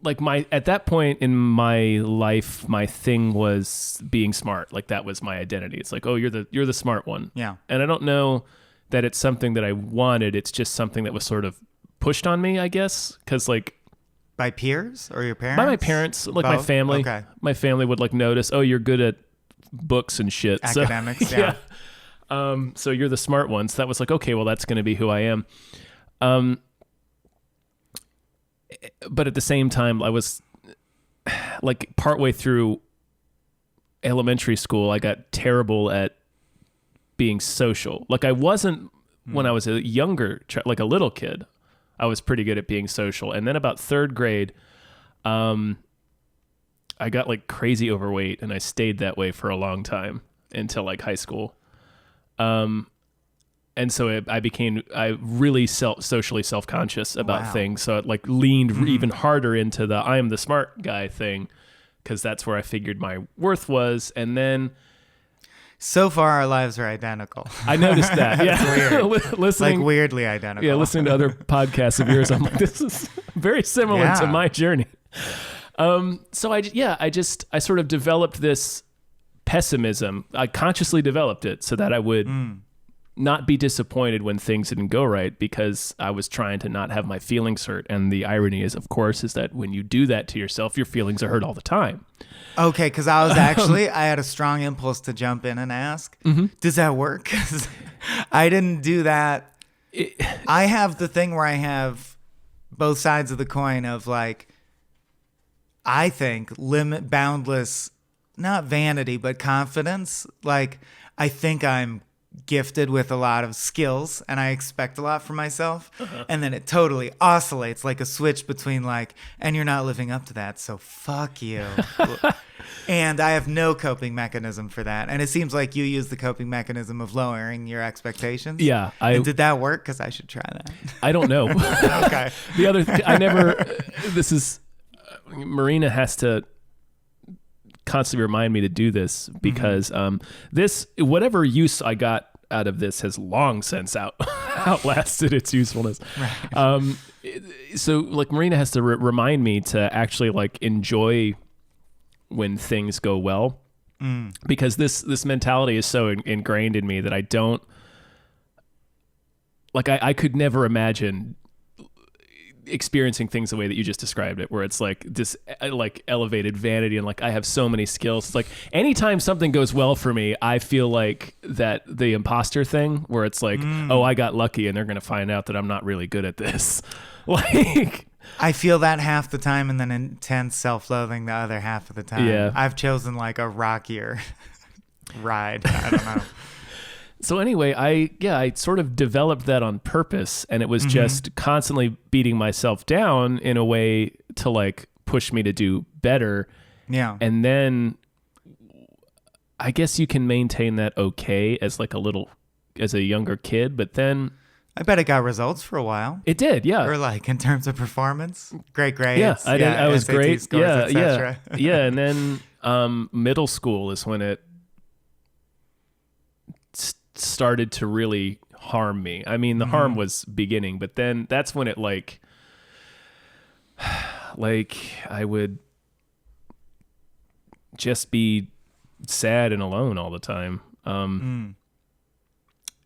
at that point in my life, my thing was being smart. Like that was my identity. It's like, oh, you're the smart one. Yeah. And I don't know that it's something that I wanted. It's just something that was sort of pushed on me, I guess. 'Cause like, by peers or your parents? By my parents, like my family. Okay. My family would like notice, oh, you're good at books and shit. Academics, so, yeah. So you're the smart one. So that was like, okay, well, that's going to be who I am. But at the same time, I was like partway through elementary school, I got terrible at being social. Like I wasn't when I was a younger, like a little kid. I was pretty good at being social. And then about 3rd grade, I got like crazy overweight, and I stayed that way for a long time until like high school. And so I really socially self-conscious about things. So it like leaned even harder into the I am the smart guy thing, because that's where I figured my worth was. And then so far our lives are identical. I noticed that. Yeah. Weird. Listening, like weirdly identical. Yeah, listening to other podcasts of yours, I'm like, this is very similar to my journey. So I sort of developed this pessimism. I consciously developed it so that I would not be disappointed when things didn't go right, because I was trying to not have my feelings hurt. And the irony is, of course, is that when you do that to yourself, your feelings are hurt all the time. Okay, because I was actually, I had a strong impulse to jump in and ask, does that work? 'Cause I didn't do that. I have the thing where I have both sides of the coin of like, I think boundless, not vanity, but confidence. Like, I think I'm gifted with a lot of skills and I expect a lot from myself. And then it totally oscillates like a switch between like, and you're not living up to that, so fuck you. And I have no coping mechanism for that. And it seems like you use the coping mechanism of lowering your expectations. Yeah. And did that work? Because I should try that. I don't know. Okay. Marina has to constantly remind me to do this because whatever use I got out of this has long since outlasted its usefulness. Right. So like Marina has to remind me to actually like enjoy when things go well, because this mentality is so ingrained in me that I don't like. I could never imagine experiencing things the way that you just described it, where it's like this like elevated vanity and like I have so many skills. It's like anytime something goes well for me, I feel like that the imposter thing where it's like, oh, I got lucky and they're gonna find out that I'm not really good at this. Like I feel that half the time and then intense self-loathing the other half of the time. Yeah. I've chosen like a rockier ride. I don't know. So anyway, I sort of developed that on purpose, and it was just constantly beating myself down in a way to like push me to do better. Yeah. And then I guess you can maintain that okay as a younger kid, but then I bet it got results for a while. it did, yeah. Or like in terms of performance, great grades. Yeah, I was SAT great. Scores, Yeah. And then middle school is when it started to really harm me. I mean, the harm was beginning, but then that's when it like I would just be sad and alone all the time.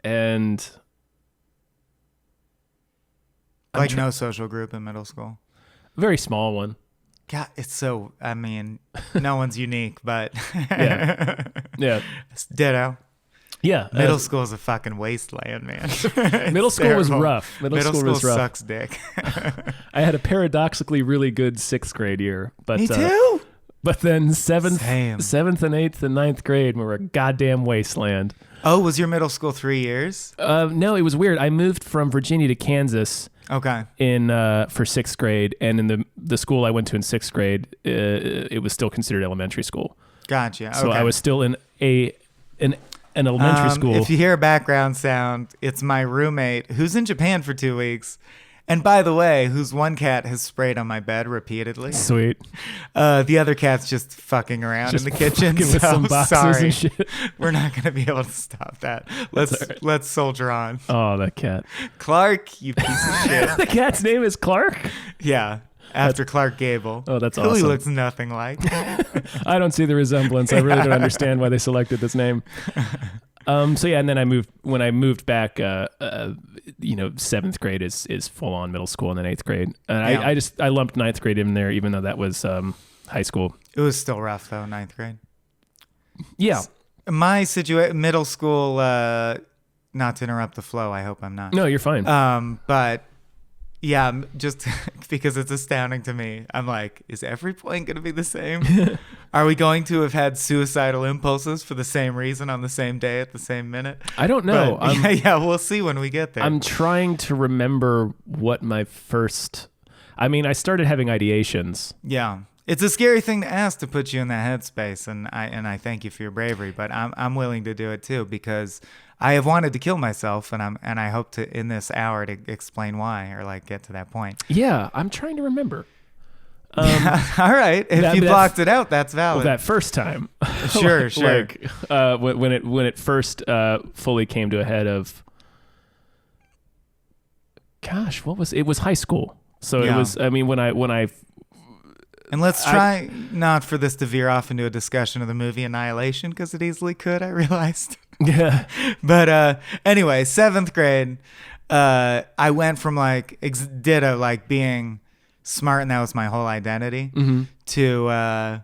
And like no social group in middle school. Very small one. God, it's so, I mean, no one's unique, but Yeah. It's ditto. Yeah. Middle school is a fucking wasteland, man. Middle school was rough. Middle school was rough. Sucks dick. I had a paradoxically really good 6th grade year. But, Me too. But then 7th and 8th and 9th grade were a goddamn wasteland. Oh, was your middle school 3 years? No, it was weird. I moved from Virginia to Kansas. Okay. For 6th grade, and in the school I went to in 6th grade, it was still considered elementary school. Gotcha. Okay. So I was still in an elementary school. If you hear a background sound, it's my roommate who's in Japan for 2 weeks. And by the way, whose one cat has sprayed on my bed repeatedly. Sweet. The other cat's just fucking around in the kitchen. With some boxes sorry. and shit. We're not going to be able to stop that. Let's soldier on. Oh, that cat. Clark, you piece of shit. The cat's name is Clark? Yeah. After Clark Gable. Oh, that's who awesome. he looks nothing like. I don't see the resemblance. I really don't understand why they selected this name. So yeah, and then when I moved back, 7th grade is full on middle school, and then 8th grade. And I lumped 9th grade in there, even though that was high school. It was still rough though, 9th grade. Yeah. My middle school, not to interrupt the flow, I hope I'm not. No, you're fine. But yeah, just because it's astounding to me. I'm like, is every point going to be the same? Are we going to have had suicidal impulses for the same reason on the same day at the same minute? I don't know. Yeah, we'll see when we get there. I'm trying to remember what my first... I mean, I started having ideations. Yeah. It's a scary thing to ask to put you in that headspace, and I thank you for your bravery, but I'm willing to do it too, because I have wanted to kill myself, and I hope to in this hour to explain why, or like get to that point. Yeah, I'm trying to remember. All right, if you blocked it out, that's valid. Well, that first time, sure. When it first fully came to a head of, gosh, what was it? Was high school, so it was. I mean, when I And let's try not for this to veer off into a discussion of the movie Annihilation, because it easily could, I realized. Yeah. But anyway, 7th grade, I went from like ditto, like being smart, and that was my whole identity, to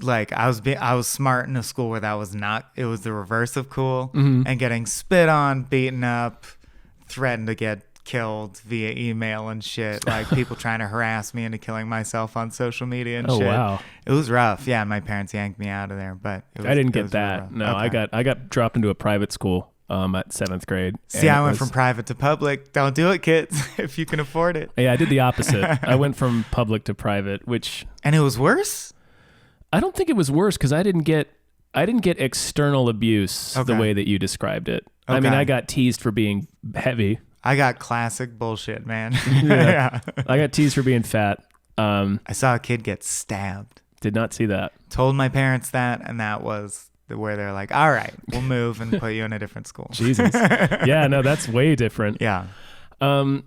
like I was smart in a school where that was not. It was the reverse of cool, and getting spit on, beaten up, threatened to get killed via email and shit, like people trying to harass me into killing myself on social media and shit. Oh wow, it was rough. Yeah, my parents yanked me out of there, but I didn't get that. No, okay. I got dropped into a private school at 7th grade. See, I went from private to public. Don't do it, kids, if you can afford it. Yeah, I did the opposite. I went from public to private, and it was worse. I don't think it was worse because I didn't get external abuse the way that you described it. Okay. I mean, I got teased for being heavy. I got classic bullshit, man. Yeah. I got teased for being fat. I saw a kid get stabbed. Did not see that. Told my parents that, and that was where they're like, all right, we'll move and put you in a different school. Jesus. Yeah, no, that's way different. Yeah. No,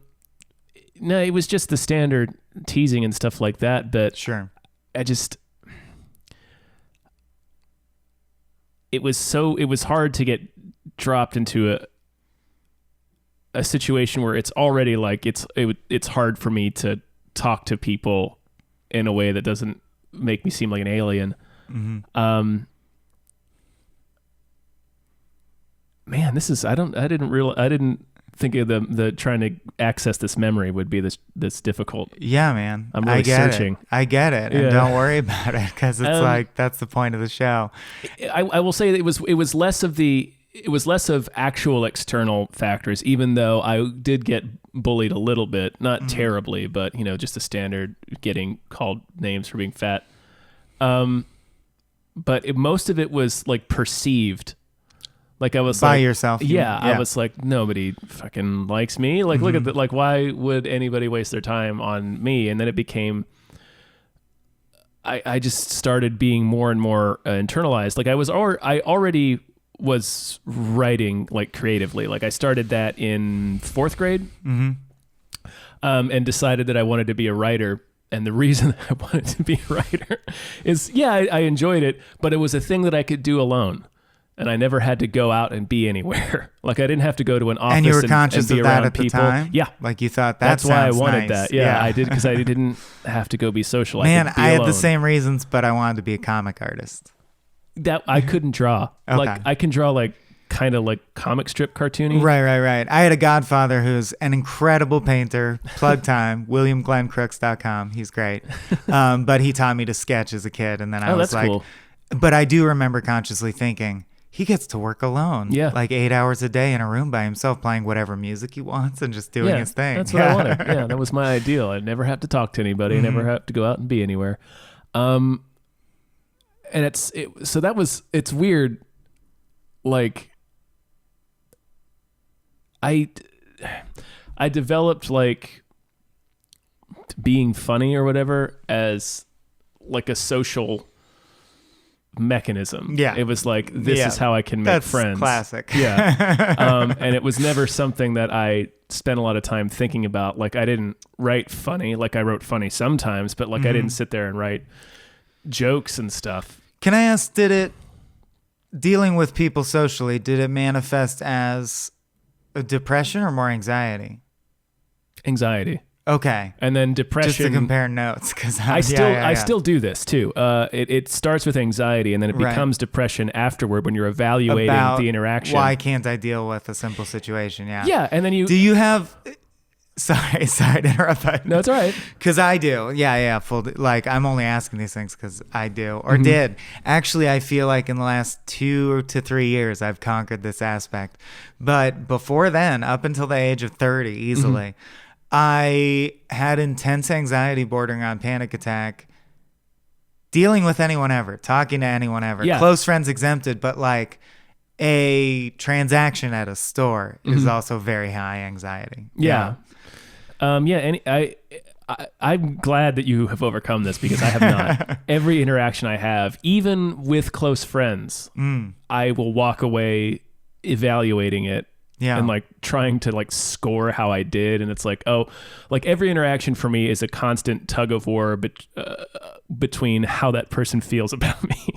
it was just the standard teasing and stuff like that, but sure. It was hard to get dropped into a situation where it's already like it's hard for me to talk to people in a way that doesn't make me seem like an alien. Man, I didn't think of the trying to access this memory would be this difficult. Yeah, man. I'm really searching. I get it. And don't worry about it, because it's like that's the point of the show. I will say that it was less of actual external factors, even though I did get bullied a little bit, not terribly, but just the standard getting called names for being fat. But most of it was like perceived. Like I was by yourself. Yeah, I was like, nobody fucking likes me. Like, look at that. Like, why would anybody waste their time on me? And then it became, I just started being more and more internalized. Like I already was writing like creatively. Like I started that in 4th grade, and decided that I wanted to be a writer. And the reason I wanted to be a writer is, I enjoyed it, but it was a thing that I could do alone. And I never had to go out and be anywhere. Like I didn't have to go to an office and you were conscious and be of that around at people. The time? Yeah. Like you thought that's why I wanted nice. that. Yeah, I did, because I didn't have to go be social. Man, I had alone. the same reasons, but I wanted to be a comic artist. That I couldn't draw. Okay. Like I can draw like kind of like comic strip cartoony. Right. I had a godfather who's an incredible painter. Plug time. WilliamGlennCrooks.com. He's great. But he taught me to sketch as a kid, and then I was like, cool. But I do remember consciously thinking, he gets to work alone. Yeah. Like 8 hours a day in a room by himself, playing whatever music he wants and just doing his thing. That's what I wanted. Yeah, that was my ideal. I'd never have to talk to anybody, never have to go out and be anywhere. And it's weird. Like I developed like being funny or whatever as like a social mechanism. Yeah. It was like, this is how I can make friends. Classic. Yeah. And it was never something that I spent a lot of time thinking about. Like I didn't write funny. Like I wrote funny sometimes, but like I didn't sit there and write jokes and stuff. Can I ask, dealing with people socially, did it manifest as a depression or more anxiety? Anxiety. Okay. And then depression. Just to compare notes, because I still do this too. It starts with anxiety, and then it becomes depression afterward when you're evaluating the interaction. Why can't I deal with a simple situation? Yeah. Yeah, and then do you have? Sorry to interrupt. No, it's all right. Because I do. Yeah. Like I'm only asking these things because I do or did. Actually, I feel like in the last 2 to 3 years, I've conquered this aspect. But before then, up until the age of 30, easily. I had intense anxiety bordering on panic attack, dealing with anyone ever, talking to anyone ever, close friends exempted, but like a transaction at a store is also very high anxiety. Yeah. And I'm glad that you have overcome this, because I have not. Every interaction I have, even with close friends, I will walk away evaluating it Yeah. And like trying to like score how I did. And it's like, oh, like every interaction for me is a constant tug of war between how that person feels about me.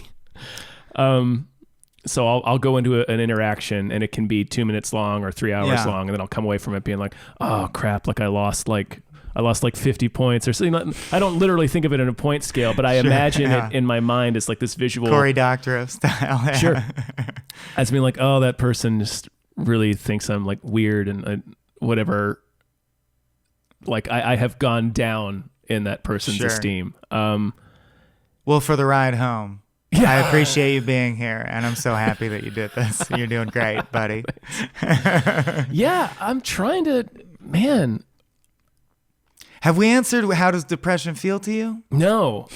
So I'll go into an interaction and it can be 2 minutes long or 3 hours long. And then I'll come away from it being like, oh crap. Like I lost like 50 points or something. I don't literally think of it in a point scale, but I imagine it in my mind as like this visual Cory Doctorow style. Yeah. Sure. As being like, oh, that person just really thinks I'm like weird and whatever. Like I have gone down in that person's esteem. Well, for the ride home, I appreciate you being here, and I'm so happy that you did this. You're doing great, buddy. Yeah, I'm trying to, man. Have we answered how does depression feel to you? No.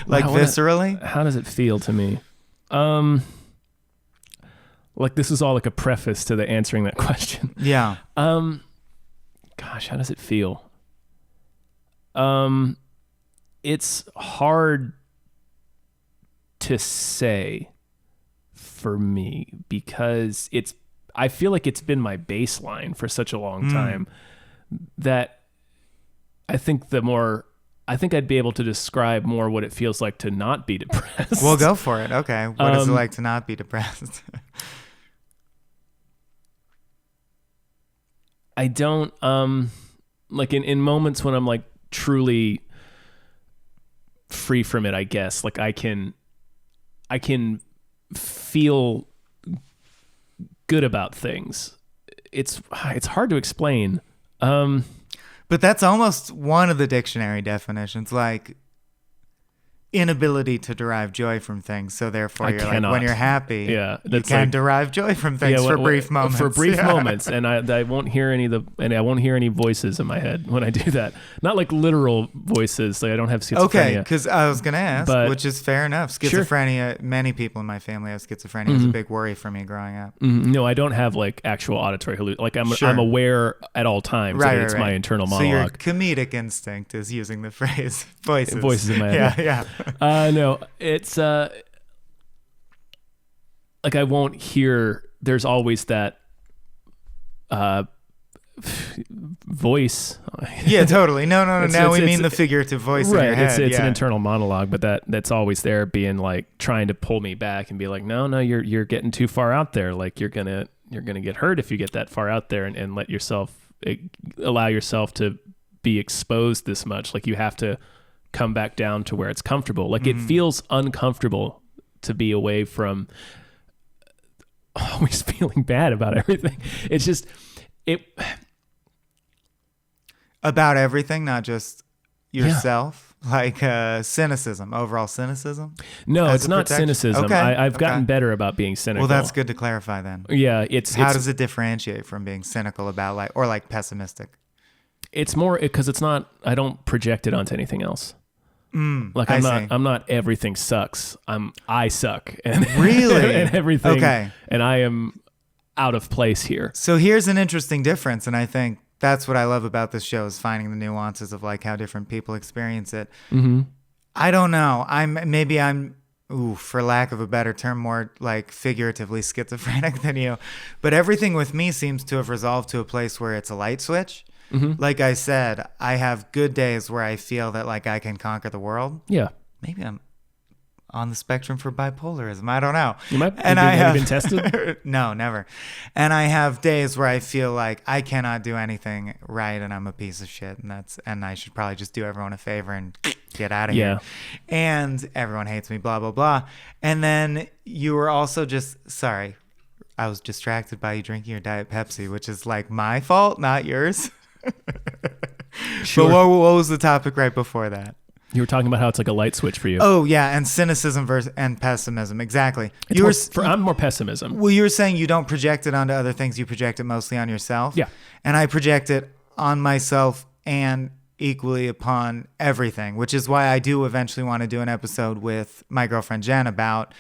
Like viscerally? How does it feel to me? Like this is all like a preface to the answering that question. Yeah. Gosh, how does it feel? It's hard to say for me because I feel like it's been my baseline for such a long time that I think I'd be able to describe more what it feels like to not be depressed. Well, go for it. Okay. What is it like to not be depressed? I don't, like in moments when I'm like truly free from it, I guess, like I can feel good about things. It's hard to explain. But that's almost one of the dictionary definitions, like inability to derive joy from things. So therefore, like, when you're happy, you can derive joy from things for brief moments. For brief moments, and I won't hear I won't hear any voices in my head when I do that. Not like literal voices. Like I don't have schizophrenia. Okay, because I was gonna ask, which is fair enough. Schizophrenia. Sure. Many people in my family have schizophrenia. It was a big worry for me growing up. No, I don't have like actual auditory hallucinations. Like I'm aware at all times. Right, it's my internal monologue. So your comedic instinct is using the phrase voices. Voices in my head. Yeah. No, it's like I won't hear. There's always that voice. Yeah, totally. No. Now we mean the figurative voice in your head. It's an internal monologue, but that's always there, being like trying to pull me back and be like, no, you're getting too far out there. Like you're gonna get hurt if you get that far out there and let yourself allow yourself to be exposed this much. Like you have to come back down to where it's comfortable. Like it feels uncomfortable to be away from always feeling bad about everything. It's just about everything, not just yourself. Like cynicism, overall cynicism. No, it's not cynicism. Okay. I've gotten better about being cynical. Well, that's good to clarify then. Yeah, how does it differentiate from being cynical about or pessimistic? It's more because it's not. I don't project it onto anything else. Like I'm not everything sucks. I suck and really and everything. Okay, and I am out of place here. So here's an interesting difference, and I think that's what I love about this show is finding the nuances of like how different people experience it. I don't know. I'm for lack of a better term, more like figuratively schizophrenic than you, but everything with me seems to have resolved to a place where it's a light switch. Like I said, I have good days where I feel that like I can conquer the world. Yeah. Maybe I'm on the spectrum for bipolarism. I don't know. You might. Have you been tested? No, never. And I have days where I feel like I cannot do anything right and I'm a piece of shit and I should probably just do everyone a favor and get out of here. And everyone hates me, blah, blah, blah. And then you were also sorry, I was distracted by you drinking your Diet Pepsi, which is like my fault, not yours. Sure. But what was the topic right before that? You were talking about how it's like a light switch for you. Oh yeah, and cynicism and pessimism. Exactly. I'm more pessimism. Well, you were saying you don't project it onto other things. You project it mostly on yourself. Yeah. And I project it on myself and equally upon everything, which is why I do eventually want to do an episode with my girlfriend Jen about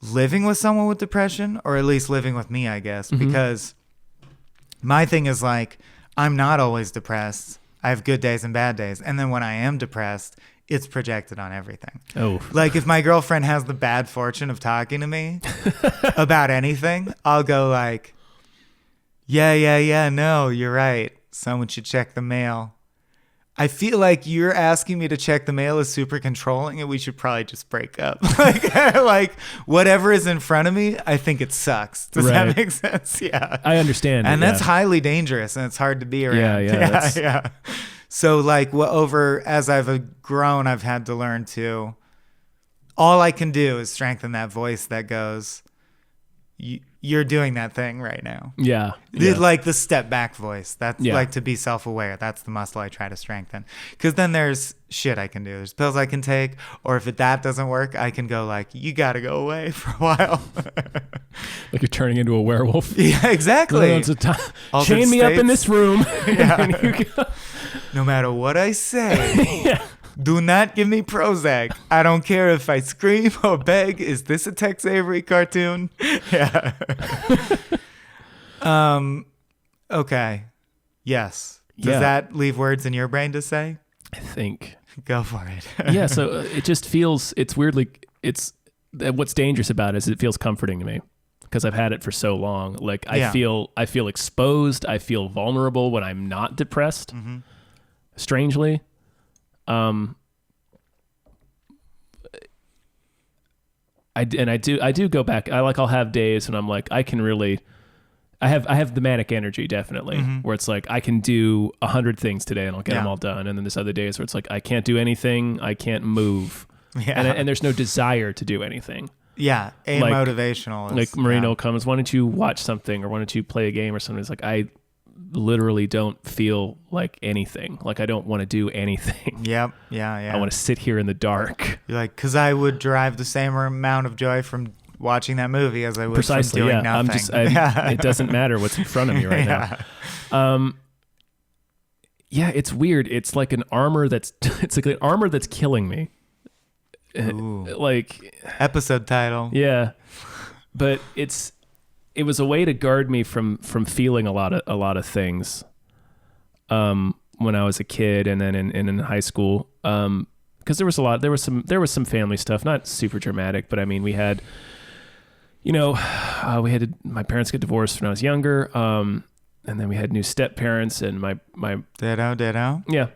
living with someone with depression, or at least living with me, I guess, because my thing is like, I'm not always depressed. I have good days and bad days. And then when I am depressed, it's projected on everything. Oh. Like if my girlfriend has the bad fortune of talking to me about anything, I'll go like, Yeah. No, you're right. Someone should check the mail. I feel like you're asking me to check the mail is super controlling, and we should probably just break up. like whatever is in front of me, I think it sucks. Does that make sense? Yeah. I understand. And that's highly dangerous, and it's hard to be around. Yeah. So like as I've grown, I've had to learn to, all I can do is strengthen that voice that goes, you're doing that thing right now. Yeah. Like the step back voice. That's like to be self-aware. That's the muscle I try to strengthen. Because then there's shit I can do. There's pills I can take. Or if that doesn't work, I can go like, you got to go away for a while. Like you're turning into a werewolf. Yeah, exactly. Chain me up in this room. No matter what I say. Do not give me Prozac. I don't care if I scream or beg. Is this a Tex Avery cartoon? Yeah. Okay. Yes. Does that leave words in your brain to say? I think. Go for it. Yeah. So it just feels. It's weirdly. What's dangerous about it is it feels comforting to me because I've had it for so long. Like I feel exposed. I feel vulnerable when I'm not depressed. Mm-hmm. Strangely. I do go back. I'll have days when I'm like, I have the manic energy definitely, where it's like I can do 100 things today and I'll get them all done. And then there's other days where it's like I can't do anything, I can't move, and there's no desire to do anything. Yeah, motivational. Like Marino comes, why don't you watch something or why don't you play a game or something? It's like I literally don't feel like anything. Like I don't want to do anything. Yep. Yeah. I want to sit here in the dark. You're like, because I would derive the same amount of joy from watching that movie as I would from doing nothing. It doesn't matter what's in front of me right now. It's weird. It's like an armor that's killing me. Like episode title. Yeah. But it was a way to guard me from feeling a lot of things when I was a kid and then in high school, because there was some family stuff, not super dramatic, but I mean we had my parents get divorced when I was younger, and then we had new step parents, and my ditto yeah,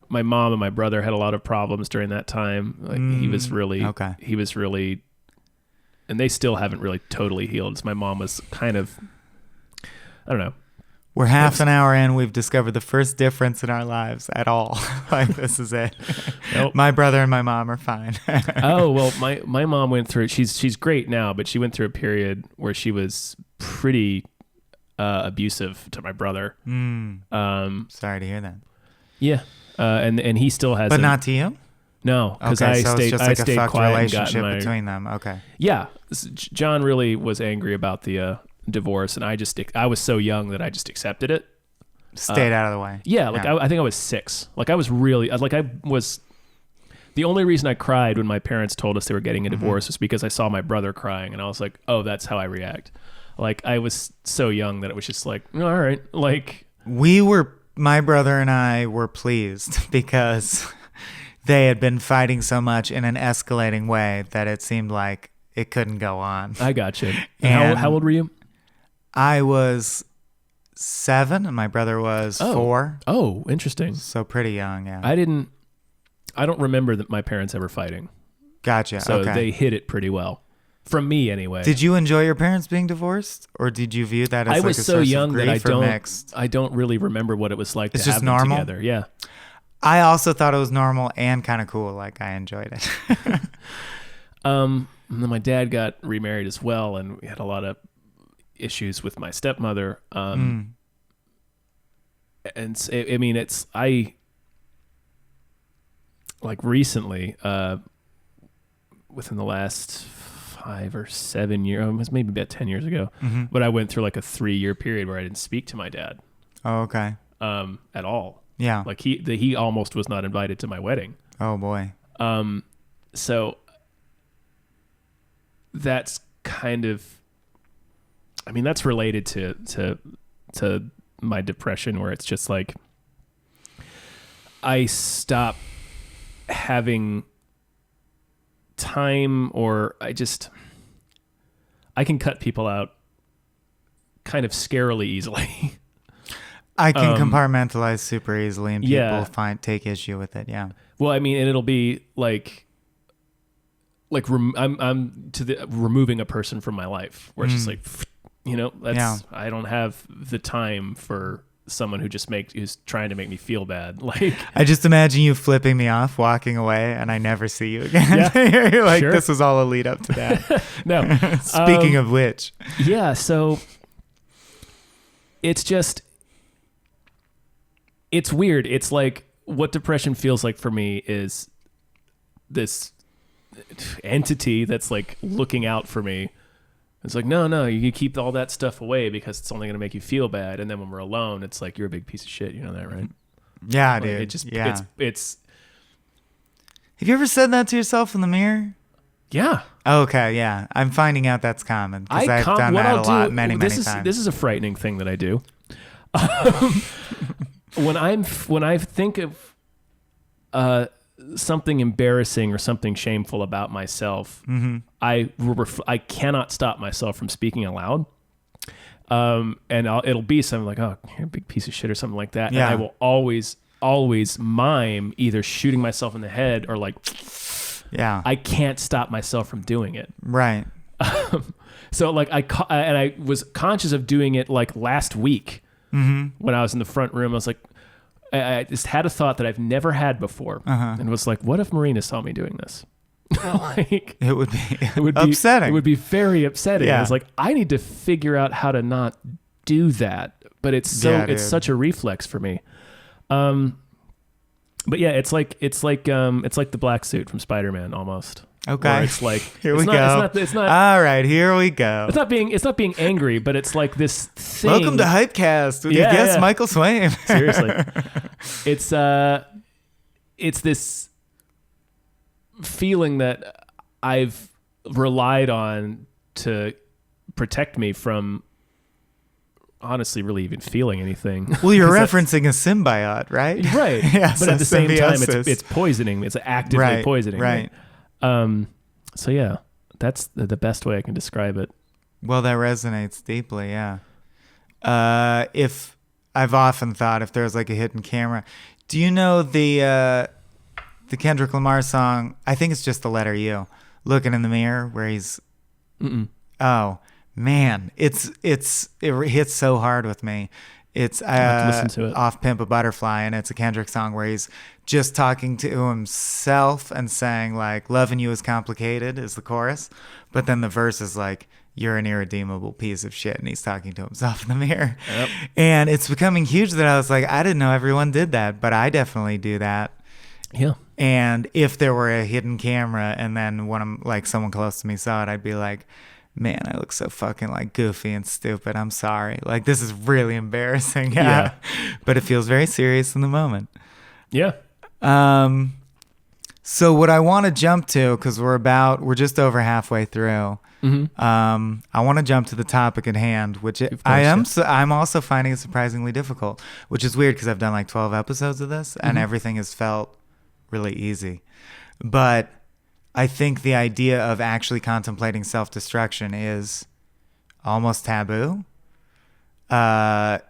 my mom and my brother had a lot of problems during that time. Like he was really. And they still haven't really totally healed. So my mom was kind of, I don't know. We're half an hour in. We've discovered the first difference in our lives at all. Like, this is it. Nope. My brother and my mom are fine. Oh, well, my mom went through, she's great now, but she went through a period where she was pretty abusive to my brother. Sorry to hear that. Yeah. And he still has. But not to you? No, because I stayed a quiet relationship between them. Okay. Yeah, John really was angry about the divorce, and I was so young that I just accepted it. Stayed out of the way. Yeah, I think I was 6. Like I was really the only reason I cried when my parents told us they were getting a divorce was because I saw my brother crying, and I was like, oh, that's how I react. Like I was so young that it was just like, all right, like my brother and I were pleased because they had been fighting so much in an escalating way that it seemed like it couldn't go on. I got you. And how old were you? I was 7 and my brother was 4. Oh, interesting. So pretty young, yeah. I don't remember that my parents ever fighting. Gotcha. So they hid it pretty well. From me, anyway. Did you enjoy your parents being divorced, or did you view that as I was so young that I don't really remember what it was like to have them normal? Together. Yeah. I also thought it was normal and kind of cool. Like I enjoyed it. And then my dad got remarried as well, and we had a lot of issues with my stepmother. And I mean, like recently, within the last 5 or 7 years, it was maybe about 10 years ago, but I went through like a 3-year period where I didn't speak to my dad. Oh, okay. At all. Yeah. Like he almost was not invited to my wedding. Oh boy. So that's kind of, I mean, that's related to my depression, where it's just like, I stop having time, or I can cut people out kind of scarily easily. I can compartmentalize super easily, and people take issue with it. Yeah. Well, I mean, and it'll be like I'm removing a person from my life, where it's just like, you know, I don't have the time for someone who's trying to make me feel bad. Like, I just imagine you flipping me off, walking away, and I never see you again. Yeah. You're like, this was all a lead up to that. No. Speaking of which. Yeah. So it's weird. It's like what depression feels like for me is this entity that's like looking out for me. It's like, no, you keep all that stuff away because it's only going to make you feel bad. And then when we're alone, it's like, you're a big piece of shit. You know that, right? Yeah, like, dude. It just, it's. Have you ever said that to yourself in the mirror? Yeah. Okay, yeah. I'm finding out that's common because I've done that a lot, many times. This is a frightening thing that I do. When I think of something embarrassing or something shameful about myself, I cannot stop myself from speaking aloud. And it'll be something like, "Oh, you're a big piece of shit," or something like that. Yeah. And I will always mime either shooting myself in the head or like, I can't stop myself from doing it. Right. So like I was conscious of doing it like last week when I was in the front room. I was like, I just had a thought that I've never had before, and was like, what if Marina saw me doing this? Like, it would be upsetting. It would be very upsetting. Yeah. I was like, I need to figure out how to not do that. But it's such a reflex for me. But yeah, it's like the black suit from Spider-Man almost. Okay. Where it's like, here we go. It's not. All right, here we go. It's not being angry, but it's like this thing. Welcome to Hypecast with your guest Michael Swaim. Seriously, it's this feeling that I've relied on to protect me from honestly really even feeling anything. Well, you're referencing a symbiote, right? Right. Yeah, but at the same time, it's poisoning. It's actively poisoning. Right. So yeah, that's the best way I can describe it. Well, that resonates deeply. Yeah. If I've often thought if there's like a hidden camera, do you know the Kendrick Lamar song? I think it's just the letter U, "Looking in the Mirror," where he's. Oh man, it hits so hard with me. It's listen to it. Off Pimp a Butterfly, and it's a Kendrick song where he's just talking to himself and saying like, "Loving you is complicated" is the chorus, but then the verse is like, "You're an irredeemable piece of shit," and he's talking to himself in the mirror. Yep. And it's becoming huge that I was like, I didn't know everyone did that, but I definitely do that. Yeah. And if there were a hidden camera and then someone close to me saw it, I'd be like, man, I look so fucking like goofy and stupid. I'm sorry. Like, this is really embarrassing. Yeah. But it feels very serious in the moment. Yeah. So what I want to jump to, because we're just over halfway through. I want to jump to the topic at hand, which I'm also finding it surprisingly difficult, which is weird because I've done like 12 episodes of this and everything has felt really easy. But I think the idea of actually contemplating self-destruction is almost taboo.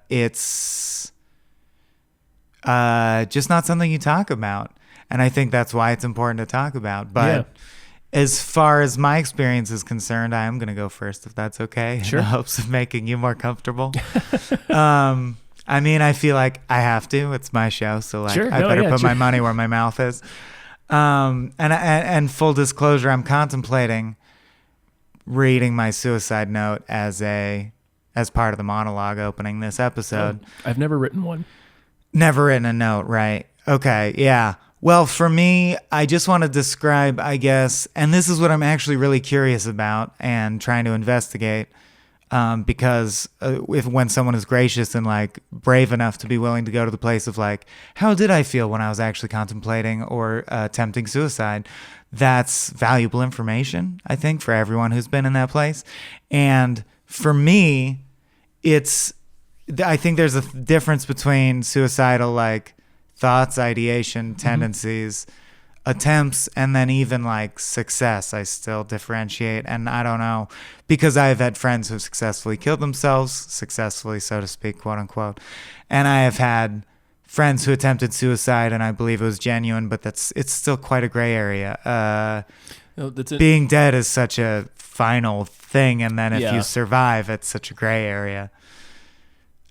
It's just not something you talk about. And I think that's why it's important to talk about. But as far as my experience is concerned, I am going to go first, if that's okay. Sure. In the hopes of making you more comfortable. I mean, I feel like I have to. It's my show, so like I better put my money where my mouth is. And full disclosure, I'm contemplating reading my suicide note as part of the monologue opening this episode. I've never written one. Never written a note, right? Okay, yeah. Well, for me, I just want to describe, I guess, and this is what I'm actually really curious about and trying to investigate, because when someone is gracious and like brave enough to be willing to go to the place of like, how did I feel when I was actually contemplating or attempting suicide? That's valuable information, I think, for everyone who's been in that place. And for me, I think there's a difference between suicidal like thoughts, ideation, tendencies, attempts and then even like success, I still differentiate. And I don't know, because I've had friends who successfully killed themselves, successfully, so to speak, quote unquote. And I have had friends who attempted suicide, and I believe it was genuine, but it's still quite a gray area. Being dead is such a final thing, and then if you survive, it's such a gray area.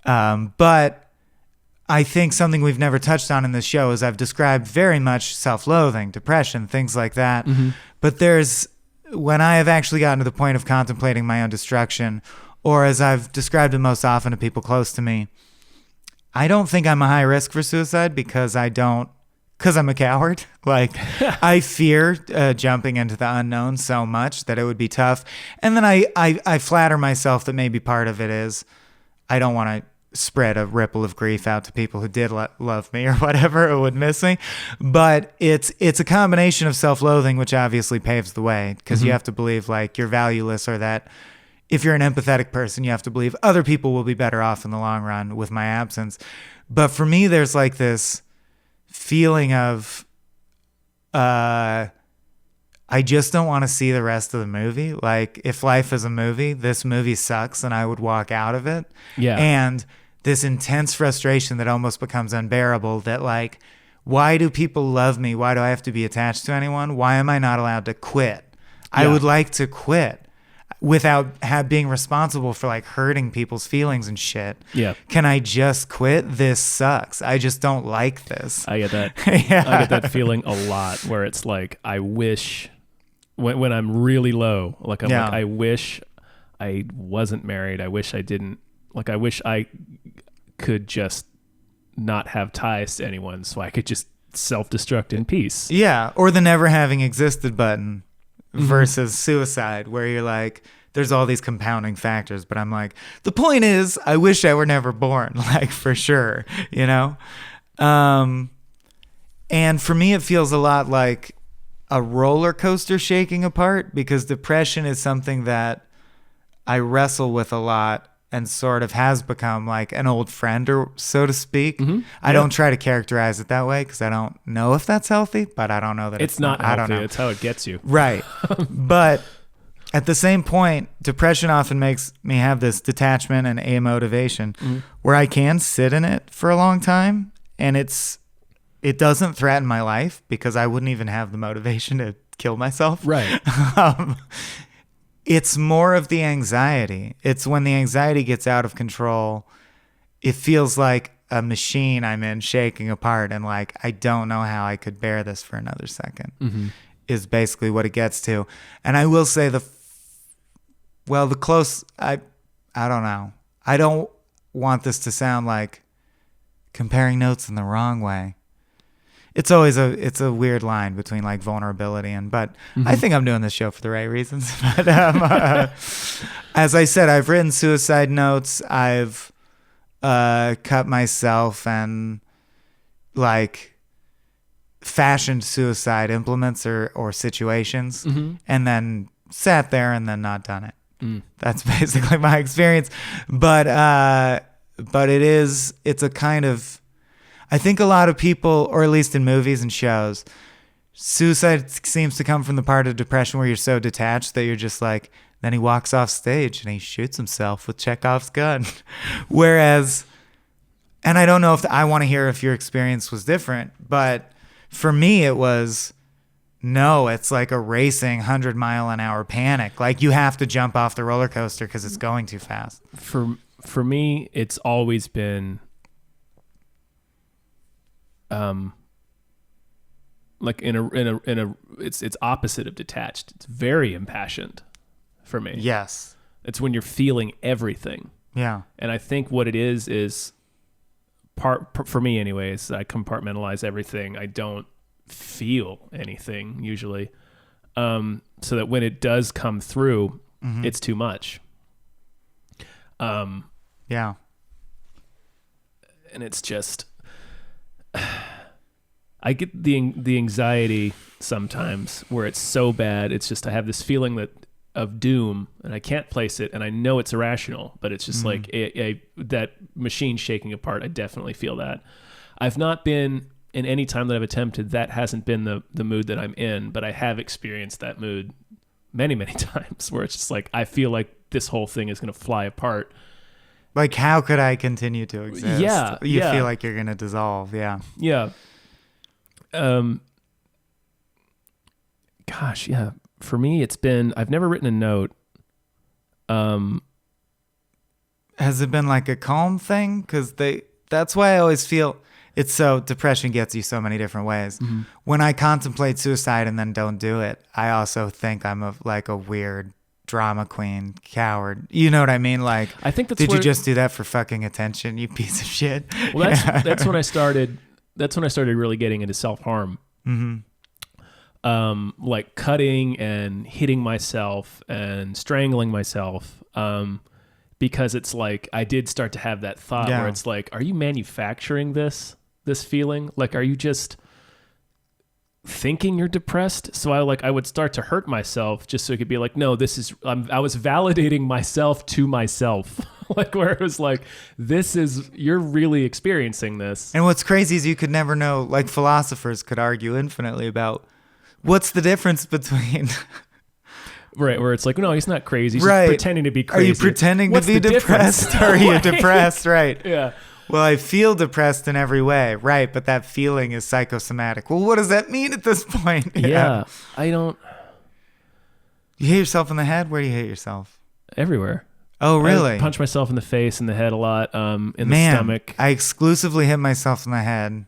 But I think something we've never touched on in this show is I've described very much self-loathing, depression, things like that. Mm-hmm. But when I have actually gotten to the point of contemplating my own destruction, or as I've described it most often to people close to me, I don't think I'm a high risk for suicide because I'm a coward. Like, I fear jumping into the unknown so much that it would be tough. And then I flatter myself that maybe part of it is I don't want to spread a ripple of grief out to people who did love me or whatever, or would miss me. But it's a combination of self-loathing, which obviously paves the way, because you have to believe like you're valueless, or that if you're an empathetic person, you have to believe other people will be better off in the long run with my absence. But for me, there's like this feeling of I just don't want to see the rest of the movie. Like, if life is a movie, this movie sucks and I would walk out of it. Yeah. And this intense frustration that almost becomes unbearable, that like, why do people love me? Why do I have to be attached to anyone? Why am I not allowed to quit? I would like to quit without being responsible for like hurting people's feelings and shit. Yeah. Can I just quit? This sucks. I just don't like this. I get that. Yeah. I get that feeling a lot, where it's like, I wish when I'm really low, like I wish I wasn't married. I wish I didn't, like, I wish I could just not have ties to anyone so I could just self-destruct in peace. Yeah. Or the never having existed button versus suicide, where you're like, there's all these compounding factors, but I'm like, the point is, I wish I were never born, like, for sure, you know? And for me, it feels a lot like a roller coaster shaking apart, because depression is something that I wrestle with a lot and sort of has become like an old friend, or so to speak. Mm-hmm. I don't try to characterize it that way because I don't know if that's healthy, but I don't know that it's not healthy. I don't know. It's how it gets you. Right. But at the same point, depression often makes me have this detachment and amotivation where I can sit in it for a long time, and it doesn't threaten my life because I wouldn't even have the motivation to kill myself. Right. It's more of the anxiety. It's when the anxiety gets out of control, it feels like a machine I'm in shaking apart, and like, I don't know how I could bear this for another second, is basically what it gets to. And I will say the close, I don't know. I don't want this to sound like comparing notes in the wrong way. It's always it's a weird line between like vulnerability but I think I'm doing this show for the right reasons. But as I said, I've written suicide notes. I've cut myself and like fashioned suicide implements or situations, and then sat there and then not done it. That's basically my experience. But it's a kind of, I think a lot of people, or at least in movies and shows, suicide seems to come from the part of depression where you're so detached that you're just like, then he walks off stage and he shoots himself with Chekhov's gun. Whereas, and I don't know if I want to hear if your experience was different, but for me it was, no, it's like a racing 100-mile-an-hour panic. Like, you have to jump off the roller coaster because it's going too fast. For me, it's always been like it's opposite of detached. It's very impassioned for me. Yes. It's when you're feeling everything. Yeah. And I think what it is for me anyways, I compartmentalize everything. I don't feel anything usually. So that when it does come through, it's too much. Yeah. And it's just, I get the anxiety sometimes where it's so bad. It's just, I have this feeling of doom, and I can't place it, and I know it's irrational, but it's just like that machine shaking apart. I definitely feel that. I've not been in any time that I've attempted, that hasn't been the mood that I'm in, but I have experienced that mood many, many times where it's just like, I feel like this whole thing is going to fly apart. Like, how could I continue to exist? Yeah. You feel like you're going to dissolve. Yeah. Yeah. Gosh, yeah. For me, it's been, I've never written a note. Has it been like a calm thing? Because that's why I always feel it's so, depression gets you so many different ways. Mm-hmm. When I contemplate suicide and then don't do it, I also think I'm like a weird drama queen coward. You know what I mean? Like, I think that's did you just do that for fucking attention, you piece of shit? Well, that's when I started. That's when I started really getting into self-harm. Mm-hmm. Like cutting and hitting myself and strangling myself. Because it's like, I did start to have that thought where it's like, are you manufacturing this feeling? Like, are you just thinking you're depressed? So I would start to hurt myself just so it could be like, no, this is, I was validating myself to myself. Like, where it was like, you're really experiencing this. And what's crazy is you could never know, like philosophers could argue infinitely about what's the difference between... Right, where it's like, no, he's not crazy. He's just pretending to be crazy. Are you pretending to be depressed? Or are you depressed? Right. Yeah. Well, I feel depressed in every way. Right. But that feeling is psychosomatic. Well, what does that mean at this point? Yeah. I don't. You hit yourself in the head? Where do you hit yourself? Everywhere. Oh, really? I punch myself in the face and the head a lot, in the stomach. I exclusively hit myself in the head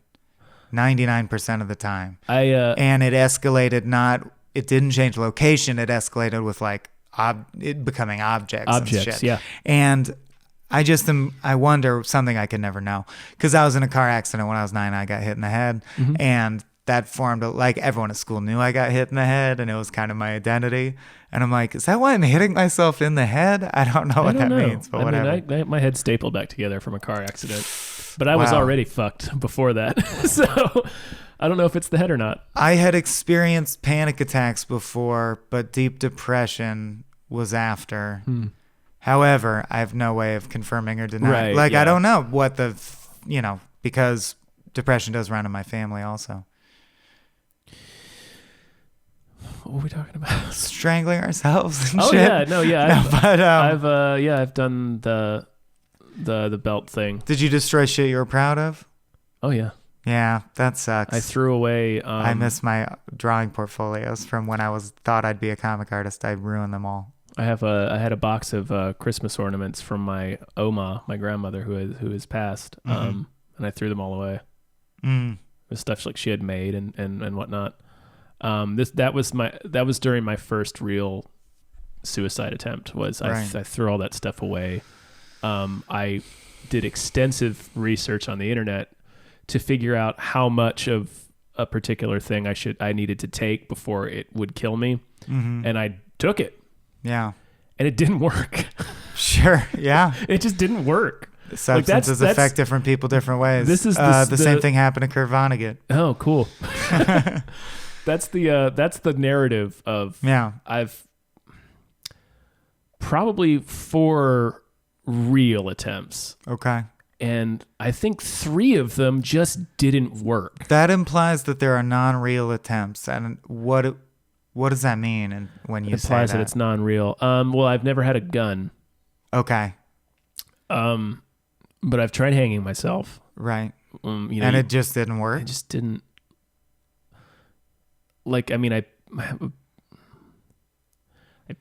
99% of the time. And it escalated it didn't change location. It escalated with like it becoming objects and shit. Yeah. And I wonder something I could never know. Because I was in a car accident when I was 9. I got hit in the head. Mm-hmm. And that formed, like, everyone at school knew I got hit in the head. And it was kind of my identity. And I'm like, is that why I'm hitting myself in the head? I don't know what that means, but whatever. I mean, my head's stapled back together from a car accident. But I was already fucked before that. So... I don't know if it's the head or not. I had experienced panic attacks before, but deep depression was after. However, I have no way of confirming or denying. I don't know what because depression does run in my family also. What were we talking about? Strangling ourselves and shit. I've done the belt thing. Did you destroy shit you were proud of? Oh, yeah. Yeah, that sucks. I threw away... I miss my drawing portfolios from when I thought I'd be a comic artist. I ruined them all. I had a box of Christmas ornaments from my Oma, my grandmother, who has passed, and I threw them all away. The stuff like she had made and whatnot. That was during my first real suicide attempt. I threw all that stuff away. I did extensive research on the internet to figure out how much of a particular thing I needed to take before it would kill me. Mm-hmm. And I took it. Yeah. And it didn't work. Sure. Yeah. It just didn't work. Substances affect different people different ways. This is the same thing happened to Kurt Vonnegut. Oh, cool. That's the narrative of, I've probably 4 real attempts. Okay. And I think 3 of them just didn't work. That implies that there are non-real attempts. And what does that mean? And when you say that? It implies that it's non-real. Well, I've never had a gun. Okay. But I've tried hanging myself. Right. And it just didn't work? It just didn't. Like, I mean, I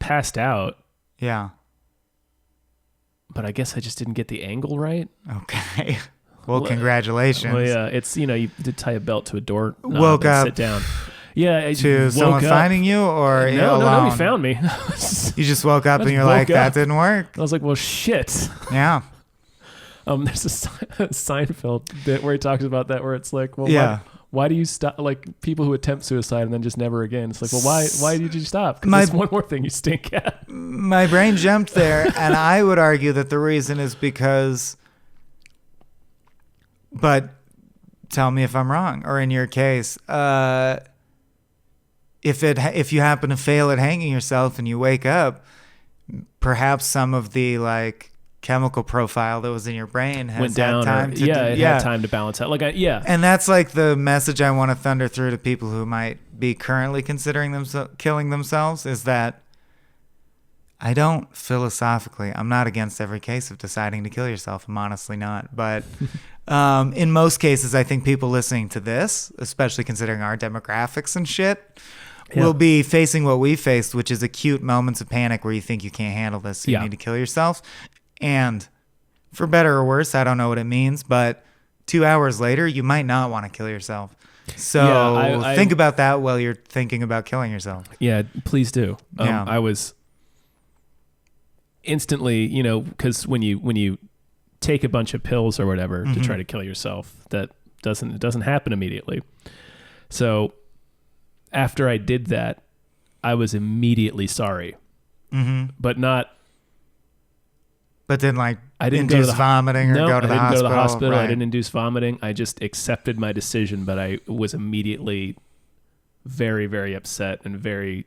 passed out. Yeah. But I guess I just didn't get the angle right. Okay. Well, congratulations. Well, yeah, it's, you did tie a belt to a door. Woke up. Sit down. Yeah. To someone finding you or no, alone? Nobody found me. You just woke up and you're like, that didn't work? I was like, well, shit. Yeah. There's a Seinfeld bit where he talks about that, where it's like, well, why do you stop? Like, people who attempt suicide and then just never again. It's like, well, why did you stop? Because there's one more thing you stink at. My brain jumped there, and I would argue that the reason is because. But tell me if I'm wrong, or in your case, if you happen to fail at hanging yourself and you wake up, perhaps some of the like chemical profile that was in your brain has went down. had time to had time to balance out. And that's like the message I want to thunder through to people who might be currently considering killing themselves is that I don't philosophically, I'm not against every case of deciding to kill yourself. I'm honestly not. But in most cases, I think people listening to this, especially considering our demographics and shit, will be facing what we faced, which is acute moments of panic where you think you can't handle this. So you need to kill yourself. And for better or worse, I don't know what it means, but 2 hours later, you might not want to kill yourself. So think about that while you're thinking about killing yourself. Yeah, please do. I was instantly, because when you take a bunch of pills or whatever to try to kill yourself, it doesn't happen immediately. So after I did that, I was immediately sorry, but not. But then, like, I didn't induce vomiting or go to the hospital. I didn't go to the hospital. Right. I didn't induce vomiting. I just accepted my decision, but I was immediately very, very upset and very.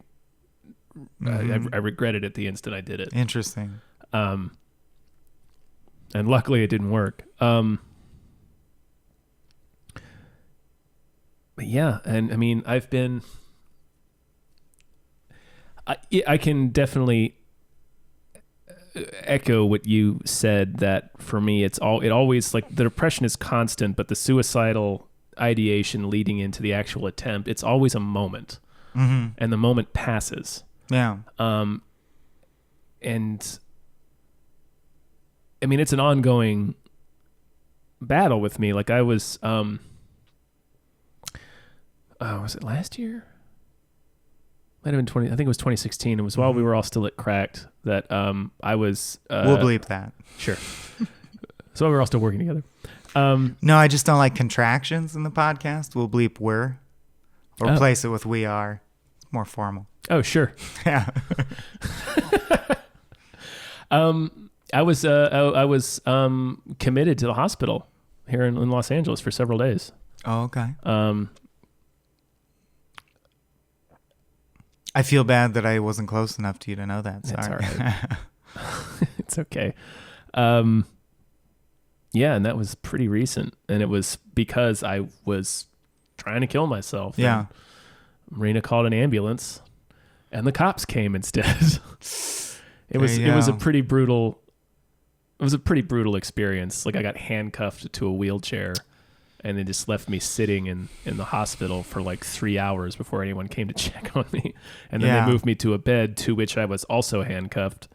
I regretted it the instant I did it. Interesting. And luckily, it didn't work. But yeah, and I mean, I've been. I can definitely echo what you said, that for me it always, like, the depression is constant, but the suicidal ideation leading into the actual attempt, it's always a moment, and the moment passes. And I mean, it's an ongoing battle with me. Like, I was it last year? Might have been I think it was 2016. It was while we were all still at Cracked that I was. We'll bleep that. Sure. So we were all still working together. No, I just don't like contractions in the podcast. We'll bleep "were" or replace it with "we are." It's more formal. Oh, sure. Yeah. I was committed to the hospital here in Los Angeles for several days. Oh, okay. I feel bad that I wasn't close enough to you to know that. Sorry. That's all right. It's okay. Yeah, and that was pretty recent, and it was because I was trying to kill myself. Yeah. Marina called an ambulance, and the cops came instead. It was a pretty brutal experience. Like, I got handcuffed to a wheelchair, and they just left me sitting in the hospital for like 3 hours before anyone came to check on me. And then they moved me to a bed to which I was also handcuffed,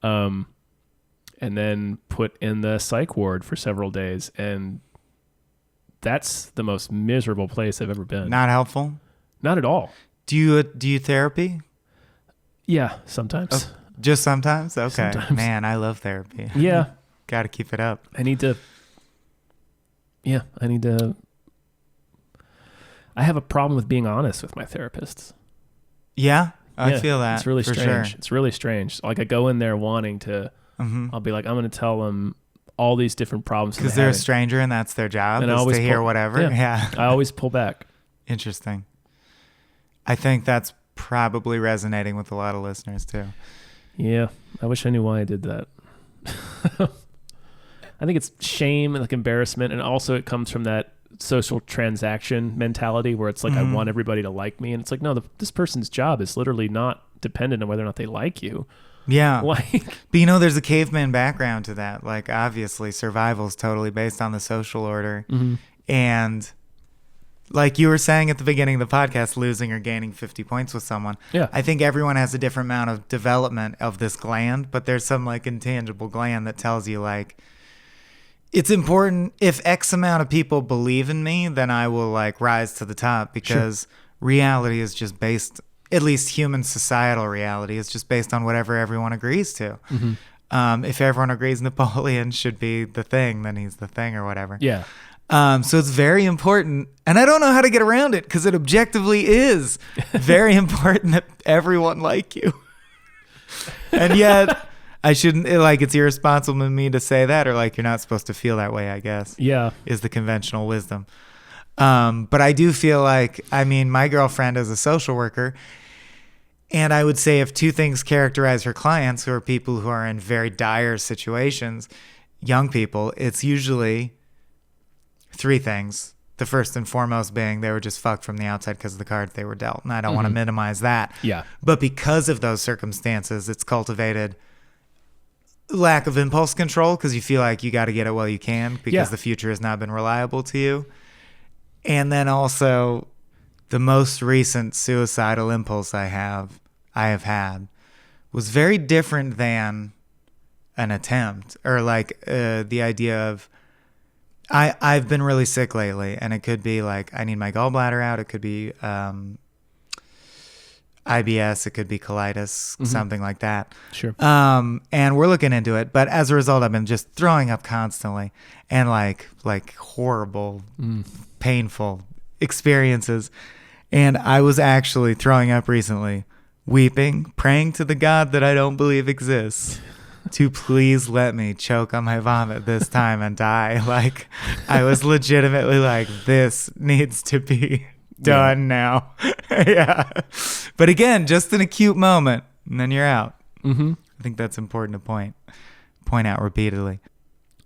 and then put in the psych ward for several days. And that's the most miserable place I've ever been. Not helpful? Not at all. Do you therapy? Yeah, sometimes. Oh, just sometimes? Okay. Sometimes. Man, I love therapy. Yeah. Got to keep it up. I have a problem with being honest with my therapists. Yeah, I feel that. It's really strange. Sure. It's really strange. Like, I go in there wanting to, I'll be like, I'm going to tell them all these different problems. Because they're a stranger and that's their job, and is to hear whatever. Yeah. I always pull back. Interesting. I think that's probably resonating with a lot of listeners too. Yeah. I wish I knew why I did that. I think it's shame and like embarrassment, and also it comes from that social transaction mentality where it's like, I want everybody to like me, and it's like, no, this person's job is literally not dependent on whether or not they like you. Yeah. Like, but there's a caveman background to that. Like, obviously survival is totally based on the social order. And like you were saying at the beginning of the podcast, losing or gaining 50 points with someone. Yeah. I think everyone has a different amount of development of this gland, but there's some like intangible gland that tells you, like, it's important if X amount of people believe in me, then I will like rise to the top, because reality is just based, at least human societal reality is just based on whatever everyone agrees to. If everyone agrees Napoleon should be the thing, then he's the thing or whatever. Yeah. So it's very important, and I don't know how to get around it, because it objectively is very important that everyone like you. And yet I shouldn't, like, it's irresponsible of me to say that, or like, you're not supposed to feel that way, I guess. Yeah. Is the conventional wisdom. But I do feel like, I mean, my girlfriend is a social worker, And I would say if two things characterize her clients, who are people who are in very dire situations, young people, it's usually three things. The first and foremost being they were just fucked from the outside because of the cards they were dealt. And I don't want to minimize that. Yeah. But because of those circumstances, it's cultivated lack of impulse control because you feel like you got to get it while you can because the future has not been reliable to you. And then also the most recent suicidal impulse I have had was very different than an attempt or like the idea of I've been really sick lately, and it could be like I need my gallbladder out. It could be IBS. It could be colitis, something like that. Sure. And we're looking into it. But as a result, I've been just throwing up constantly and like horrible, painful experiences. And I was actually throwing up recently, weeping, praying to the God that I don't believe exists to please let me choke on my vomit this time and die. Like, I was legitimately like, this needs to be done now. Yeah. But again, just an acute moment, and then you're out. I think that's important to point out repeatedly.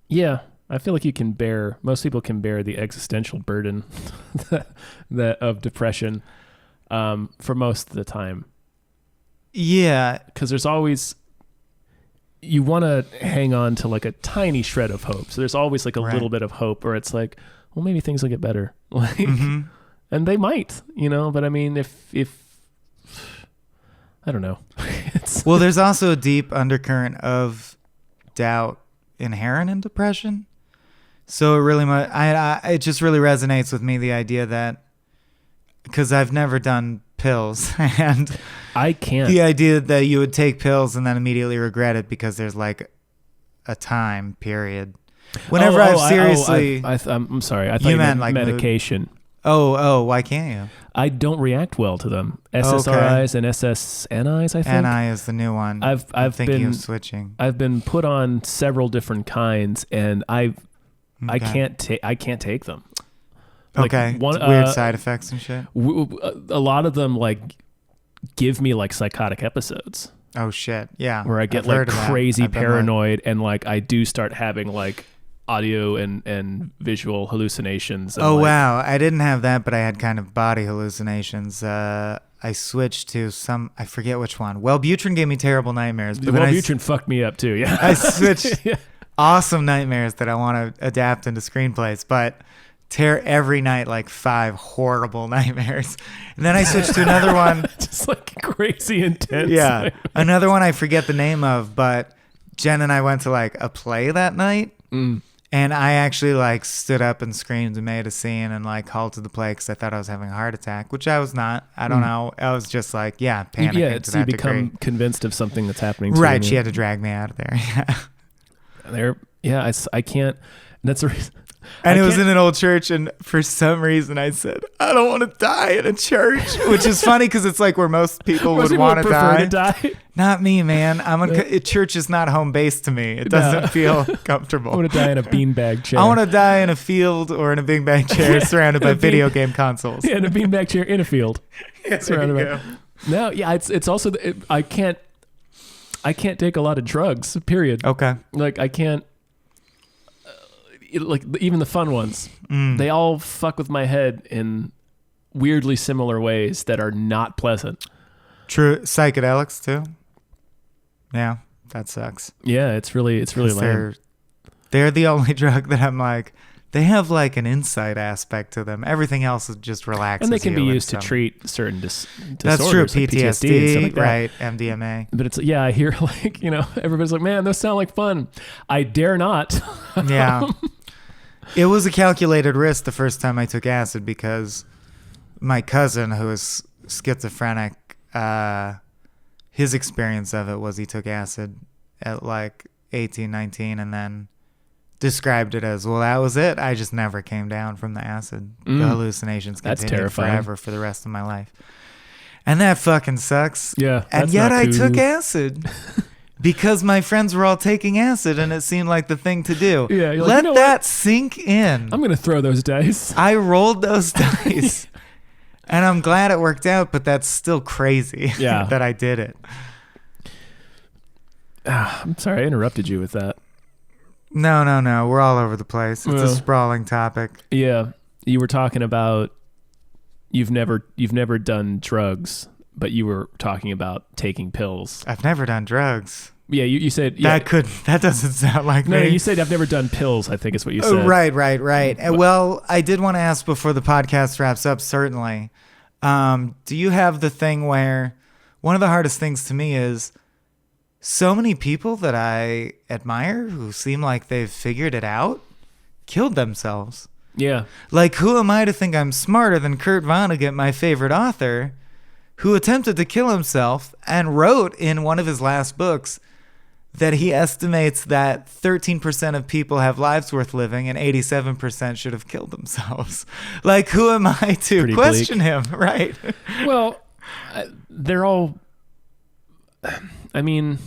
Yeah. I feel like most people can bear the existential burden of depression for most of the time. Yeah. Because there's always... You want to hang on to like a tiny shred of hope. So there's always like a little bit of hope where it's like, well, maybe things will get better. Like, and they might, but I mean, if I don't know. Well, there's also a deep undercurrent of doubt inherent in depression. So it really it just really resonates with me, the idea that, because I've never done pills and I can't. The idea that you would take pills and then immediately regret it because there's like a time period. Whenever I'm sorry. I thought you meant like medication. Why can't you? I don't react well to them. SSRIs and SSNIs, I think. NI is the new one. I'm thinking of switching. I've been put on several different kinds, and I can't take them. Like weird side effects and shit. A lot of them like give me like psychotic episodes. Oh shit, yeah. Where I get like crazy paranoid and like I do start having like audio and visual hallucinations. And wow, I didn't have that, but I had kind of body hallucinations. I switched to I forget which one. Wellbutrin gave me terrible nightmares. But Wellbutrin fucked me up too, yeah. I switched awesome nightmares that I want to adapt into screenplays, but every night like 5 horrible nightmares. And then I switched to another one. Just like crazy intense. Yeah. Another one I forget the name of, but Jen and I went to like a play that night. And I actually like stood up and screamed and made a scene and like halted the play because I thought I was having a heart attack, which I was not. I don't know. I was just like, panicking to that you become degree. Convinced of something that's happening to Right. you. She had to drag me out of there. I can't. That's the reason. And it was in an old church, and for some reason I said, I don't want to die in a church, which is funny because it's like where most people would want to die. Not me, man. Church is not home base to me. It doesn't feel comfortable. I want to die in a beanbag chair. I want to die in a field or in a beanbag chair surrounded by video game consoles. Yeah, in a beanbag chair in a field. Surrounded by. No, yeah, it's also I can't take a lot of drugs. Period. Okay. Like I can't. Like even the fun ones, they all fuck with my head in weirdly similar ways that are not pleasant. True. Psychedelics too. Yeah, that sucks. Yeah, it's really lame. They're the only drug that I'm like, they have like an insight aspect to them. Everything else is just relaxes. And they can be used to treat certain disorders. That's true. PTSD and stuff like that. Right. MDMA. But it's, I hear like, everybody's like, man, those sound like fun. I dare not. Yeah. It was a calculated risk the first time I took acid because my cousin, who is schizophrenic, his experience of it was he took acid at like 18, 19 and then described it as, well, that was it. I just never came down from the acid. The hallucinations continued forever for the rest of my life. And that fucking sucks. Yeah. And yet I took acid. Because my friends were all taking acid and it seemed like the thing to do. Yeah, you're like, Let that sink in. I'm going to throw those dice. I rolled those dice. And I'm glad it worked out, but that's still crazy that I did it. I'm sorry I interrupted you with that. No. We're all over the place. It's a sprawling topic. Yeah. You were talking about you've never done drugs, but you were talking about taking pills. I've never done drugs. Yeah, you said... That doesn't sound like me. No, you said I've never done pills, I think is what you said. Right. Well, I did want to ask before the podcast wraps up, certainly. Do you have the thing where... One of the hardest things to me is so many people that I admire who seem like they've figured it out killed themselves. Yeah. Like, who am I to think I'm smarter than Kurt Vonnegut, my favorite author, who attempted to kill himself and wrote in one of his last books that he estimates that 13% of people have lives worth living and 87% should have killed themselves. Like, who am I to Pretty question bleak. him, right? Well, they're all... I mean,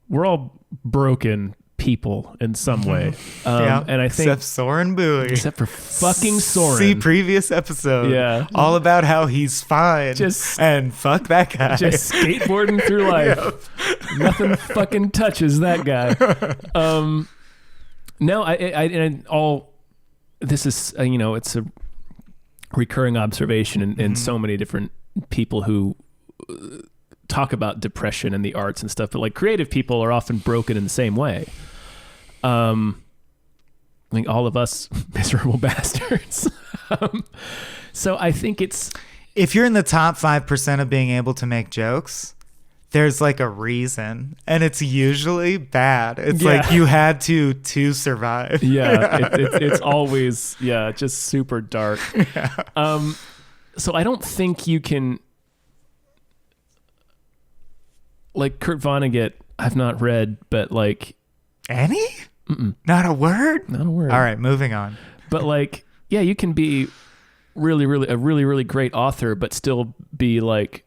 we're all broken people in some way. And I think... Except Soren Bowie. Except for fucking Soren. See previous episode. Yeah. All about how he's fine. And fuck that guy. Just skateboarding through life. Yep. Nothing fucking touches that guy. No, this is, it's a recurring observation in so many different people who talk about depression and the arts and stuff, but like creative people are often broken in the same way. I think all of us miserable bastards. So I think if you're in the top 5% of being able to make jokes, there's like a reason, and it's usually bad. It's like you had to survive. Yeah. It's always, just super dark. Yeah. So I don't think you can, like Kurt Vonnegut, I've not read, but like... Any? Mm-mm. Not a word? Not a word. All right, moving on. But like, you can be really great author, but still be like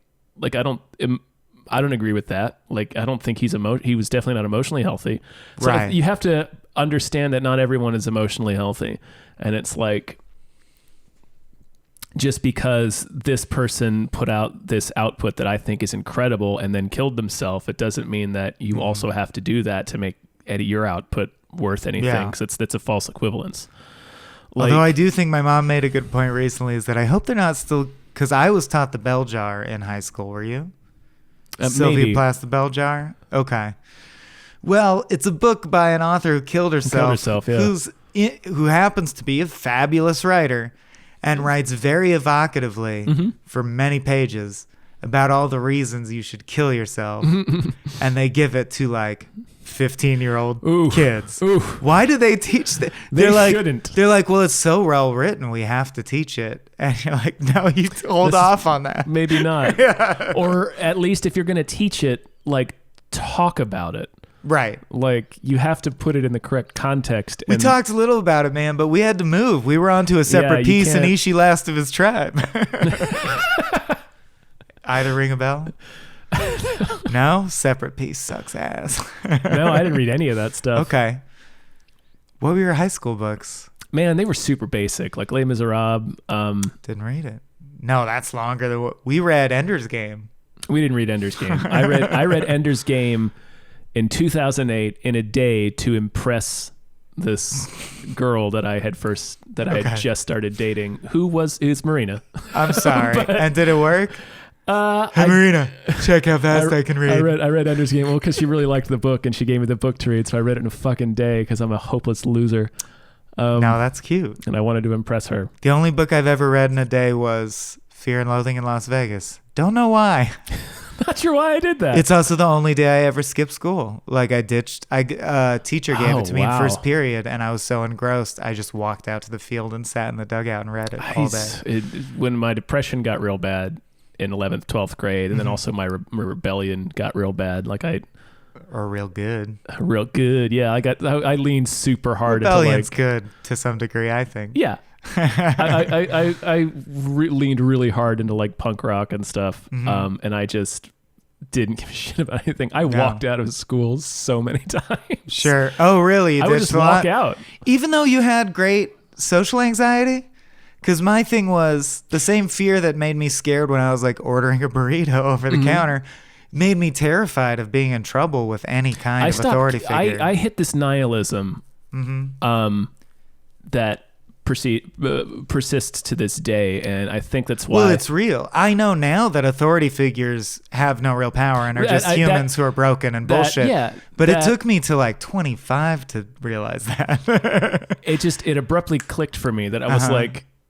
I don't agree with that. Like, I don't think he was definitely not emotionally healthy. So right. You have to understand that not everyone is emotionally healthy. And it's like, just because this person put out this output that I think is incredible and then killed themselves, it doesn't mean that you also have to do that to make your output worth anything. Yeah. So that's a false equivalence. Although I do think my mom made a good point recently is that I hope they're not still, because I was taught the bell jar in high school. Were you? Sylvia Plath, the bell jar? Okay. Well, it's a book by an author who killed herself, who happens to be a fabulous writer and writes very evocatively for many pages about all the reasons you should kill yourself. And they give it to like 15-year-old kids. Ooh. Why do they teach that? They shouldn't. They're like, well, it's so well written, we have to teach it. And you're like, no, you hold off on that. Maybe not. Yeah. Or at least if you're going to teach it, like, talk about it. Right. Like, you have to put it in the correct context. We talked a little about it, man, but we had to move. We were onto a separate piece in Ishi Last of His Tribe. Either ring a bell? No? Separate piece sucks ass. No, I didn't read any of that stuff. Okay. What were your high school books? Man, they were super basic, like Les Miserables. Didn't read it. No, that's longer than what we read. Ender's Game. We didn't read Ender's Game. I read Ender's Game in 2008 in a day to impress this girl that I had just started dating, is Marina. I'm sorry. And did it work? Hey Marina, check how fast I can read. I read Ender's Game, well, because she really liked the book and she gave me the book to read, so I read it in a fucking day because I'm a hopeless loser. No, that's cute. And I wanted to impress her. The only book I've ever read in a day was Fear and Loathing in Las Vegas. Don't know why. Not sure why I did that. It's also the only day I ever skipped school. Like a teacher gave it to me in first period, and I was so engrossed, I just walked out to the field and sat in the dugout and read it all day. When my depression got real bad in 11th, 12th grade, and then also my rebellion got real bad. Or real good. Real good, yeah. I leaned super hard. Rebellion's good to some degree, I think. Yeah. I leaned really hard into like punk rock and stuff, and I just didn't give a shit about anything. I walked out of school so many times. Sure. Oh, really? I would just walk out. Even though you had great social anxiety? Because my thing was the same fear that made me scared when I was like ordering a burrito over the counter made me terrified of being in trouble with any kind of authority figure. I hit this nihilism that persists to this day, and I think that's why. Well, it's real. I know now that authority figures have no real power and are just humans who are broken and bullshit. But it took me to like 25 to realize that. it abruptly clicked for me that I was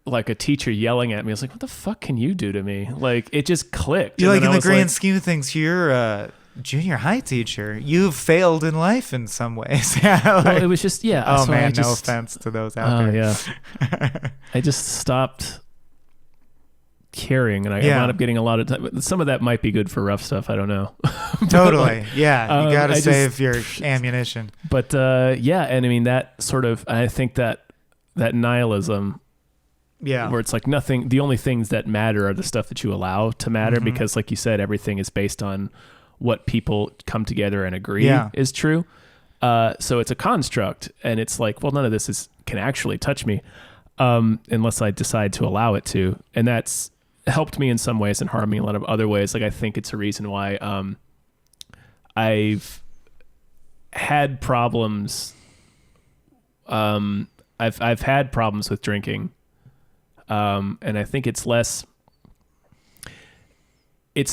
like a teacher yelling at me. I was like, what the fuck can you do to me? Like, it just clicked. You're like, in the grand scheme of things, you're a junior high teacher. You've failed in life in some ways. Well, it was just, Oh, so man, no offense to those out there. Yeah. I just stopped caring, and I wound up getting a lot of time. Some of that might be good for rough stuff. I don't know. Totally. You got to save your ammunition. But, and I mean, that sort of, I think that nihilism, where it's like nothing, the only things that matter are the stuff that you allow to matter, because like you said, everything is based on what people come together and agree is true. So it's a construct, and it's like, well, none of this can actually touch me unless I decide to allow it to. And that's helped me in some ways and harmed me in a lot of other ways. Like, I think it's a reason why I've had problems. I've had problems with drinking. And I think it's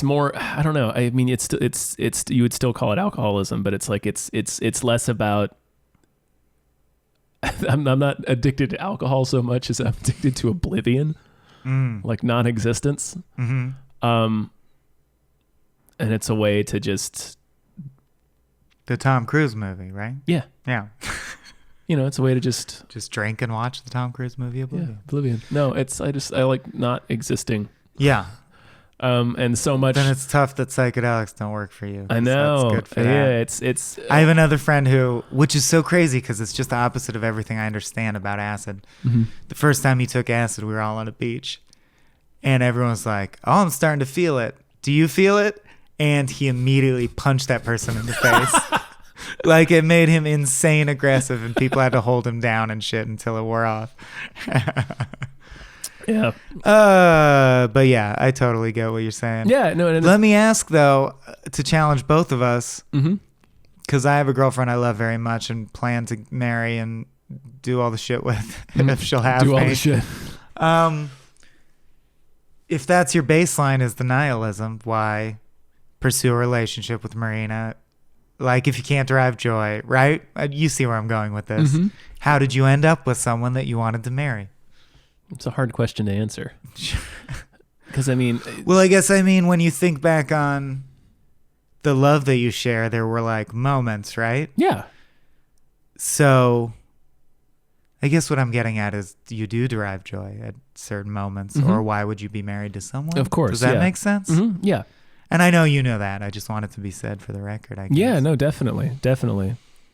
more, I don't know. I mean, it's you would still call it alcoholism, but it's like, it's less about, I'm not addicted to alcohol so much as I'm addicted to oblivion, like non-existence. And it's a way to just. The Tom Cruise movie, right? Yeah. Yeah. It's a way to just drink and watch the Tom Cruise movie Oblivion. Yeah, Oblivion. No, I like not existing. Yeah. And so much. Then it's tough that psychedelics don't work for you. I know. That's good for that. Yeah, it's. I have another friend which is so crazy because it's just the opposite of everything I understand about acid. The first time he took acid, we were all on a beach, and everyone was like, "Oh, I'm starting to feel it. Do you feel it?" And he immediately punched that person in the face. Like, it made him insane aggressive, and people had to hold him down and shit until it wore off. Yeah. But yeah, I totally get what you're saying. Yeah. No. Let me ask though, to challenge both of us, because I have a girlfriend I love very much and plan to marry and do all the shit with if she'll have me. Do all the shit. If that's your baseline is the nihilism, why pursue a relationship with Marina? Like, if you can't derive joy, right? You see where I'm going with this. How did you end up with someone that you wanted to marry? It's a hard question to answer. Because, I mean... Well, I guess, when you think back on the love that you share, there were, like, moments, right? Yeah. So, I guess what I'm getting at is, you do derive joy at certain moments, or why would you be married to someone? Of course, Does that make sense? Yeah. And I know you know that. I just want it to be said for the record, I guess. Yeah, no, definitely.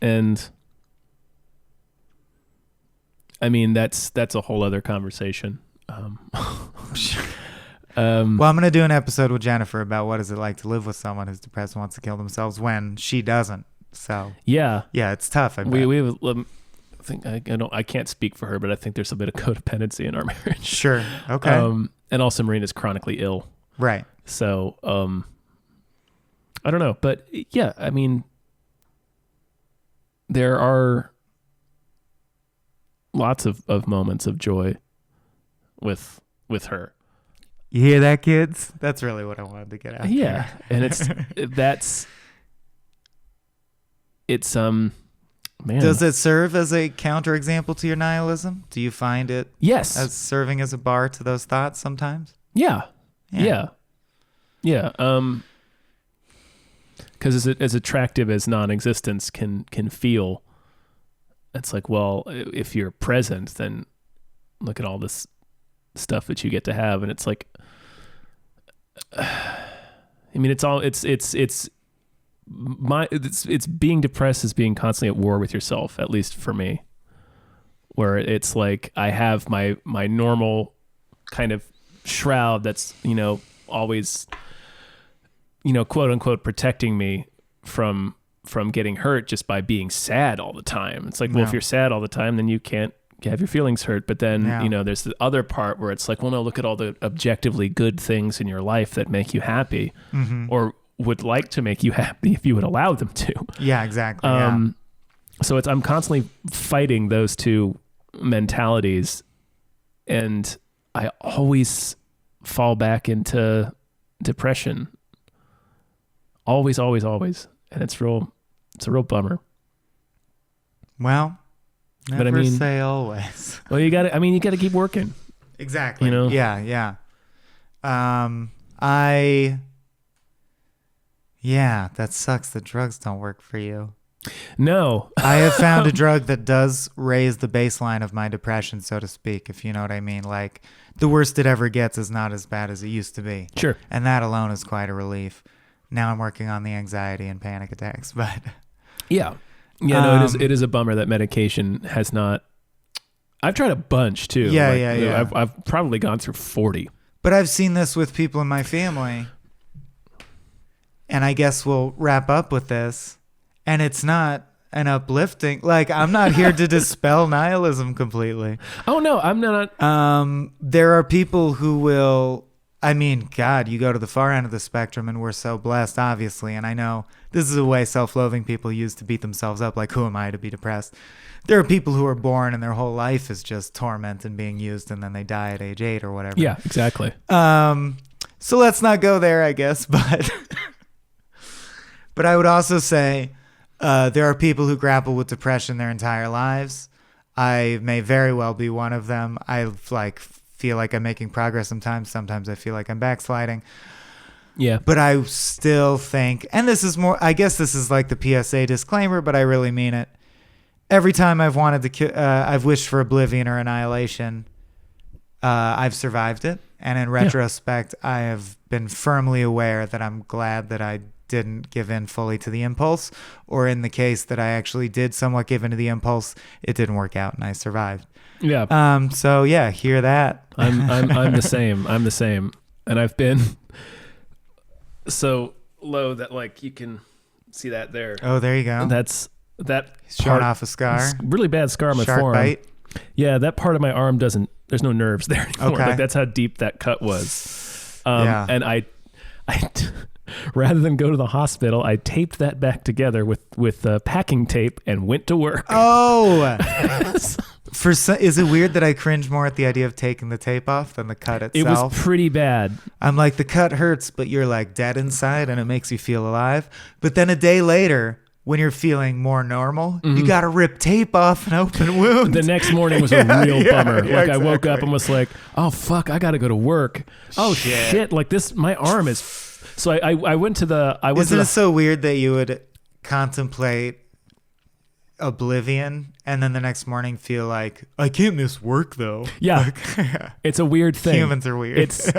And I mean, that's a whole other conversation. Well, I'm going to do an episode with Jennifer about what is it like to live with someone who's depressed and wants to kill themselves when she doesn't. So yeah, it's tough. We have, I think I can't speak for her, but I think there's a bit of codependency in our marriage. Sure. Okay. And also Marina's chronically ill. Right. So, I don't know, but yeah, I mean, there are lots of moments of joy with her. You hear that, kids? That's really what I wanted to get at. Yeah. And it's man. Does it serve as a counterexample to your nihilism? Do you find it as serving as a bar to those thoughts sometimes? Yeah. Because as attractive as non-existence can feel, it's like, well, if you're present, then look at all this stuff that you get to have, and it's like, I mean, it's being depressed is being constantly at war with yourself, at least for me, where it's like I have my normal kind of shroud that's, always, quote unquote, protecting me from getting hurt just by being sad all the time. It's like, well, if you're sad all the time, then you can't you have your feelings hurt, but then, there's the other part where it's like, well, no, look at all the objectively good things in your life that make you happy or would like to make you happy if you would allow them to. Yeah, exactly. So I'm constantly fighting those two mentalities, and I always fall back into depression. Always, always, always. And it's a real bummer. Well, never say always. Well, you gotta keep working. Exactly. Yeah. That sucks that drugs don't work for you. No. I have found a drug that does raise the baseline of my depression, so to speak, if you know what I mean. Like, the worst it ever gets is not as bad as it used to be. Sure. And that alone is quite a relief. Now I'm working on the anxiety and panic attacks, but... Yeah. Yeah, no, it is a bummer that medication has not... I've tried a bunch, too. Yeah. I've probably gone through 40. But I've seen this with people in my family, and I guess we'll wrap up with this. And it's not an uplifting, like, I'm not here to dispel nihilism completely. Oh, no, I'm not. There are people who will, God, you go to the far end of the spectrum and we're so blessed, obviously. And I know this is a way self-loathing people use to beat themselves up. Like, who am I to be depressed? There are people who are born and their whole life is just torment and being used, and then they die at age 8 or whatever. Yeah, exactly. So let's not go there, I guess. But I would also say, there are people who grapple with depression their entire lives. I may very well be one of them. I feel like I'm making progress sometimes. Sometimes I feel like I'm backsliding. Yeah. But I still think, and this is more, I guess this is like the PSA disclaimer, but I really mean it. Every time I've wanted to, I've wished for oblivion or annihilation, I've survived it. And in retrospect, I have been firmly aware that I'm glad that I didn't give in fully to the impulse, or in the case that I actually did somewhat give in to the impulse, it didn't work out and I survived. Yeah. So yeah, hear that. I'm the same. I'm the same. And I've been so low that like you can see that there. Oh, there you go. That's that showing off a scar. Really bad scar on my Shark forearm. bite. Yeah, that part of my arm there's no nerves there anymore. Okay. Like that's how deep that cut was. Yeah. And I rather than go to the hospital, I taped that back together with packing tape and went to work. Oh, is it weird that I cringe more at the idea of taking the tape off than the cut itself? It was pretty bad. I'm like, the cut hurts, but you're like dead inside and it makes you feel alive. But then a day later, when you're feeling more normal, you got to rip tape off an open wound. The next morning was a real bummer. Yeah, like I woke up and was like, oh fuck, I got to go to work. Oh shit. Like this, my arm is. So I went to the. Isn't it so weird that you would contemplate oblivion and then the next morning feel like, I can't miss work though? Yeah. It's a weird thing. Humans are weird. It's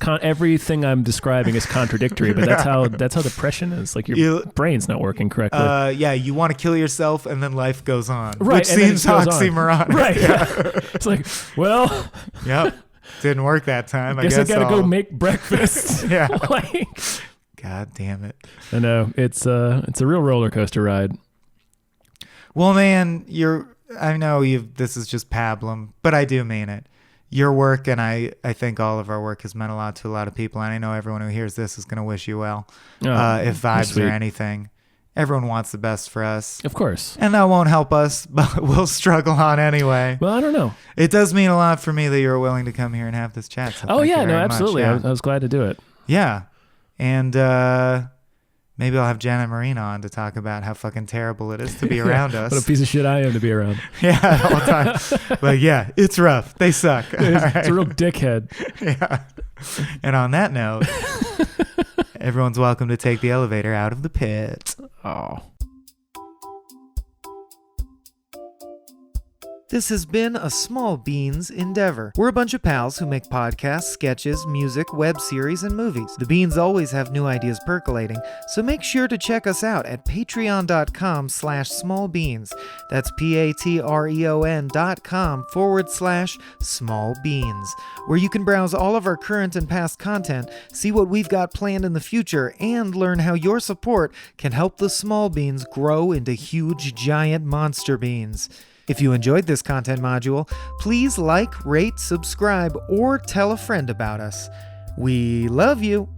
everything I'm describing is contradictory, but that's how depression is. Like your brain's not working correctly. You want to kill yourself and then life goes on. Right. Which seems oxymoronic. Right. Yeah. It's like, well. Yep. Didn't work that time. I guess I gotta go make breakfast. Yeah. Like, God damn it. I know. It's a real roller coaster ride. Well, man, I know this is just pablum, but I do mean it. Your work, and I think all of our work has meant a lot to a lot of people, and I know everyone who hears this is going to wish you well. If vibes or anything. Everyone wants the best for us. Of course. And that won't help us, but we'll struggle on anyway. Well, I don't know. It does mean a lot for me that you're willing to come here and have this chat. So absolutely. Yeah. I was glad to do it. Yeah. And maybe I'll have Janet Marina on to talk about how fucking terrible it is to be around us. What a piece of shit I am to be around. Yeah, all the time. But yeah, it's rough. They suck. It's a real dickhead. Yeah. And on that note, everyone's welcome to take the elevator out of the pit. Oh. This has been a Small Beans endeavor. We're a bunch of pals who make podcasts, sketches, music, web series, and movies. The beans always have new ideas percolating, so make sure to check us out at patreon.com/smallbeans. That's patreon.com/smallbeans, where you can browse all of our current and past content, see what we've got planned in the future, and learn how your support can help the small beans grow into huge, giant monster beans. If you enjoyed this content module, please like, rate, subscribe, or tell a friend about us. We love you.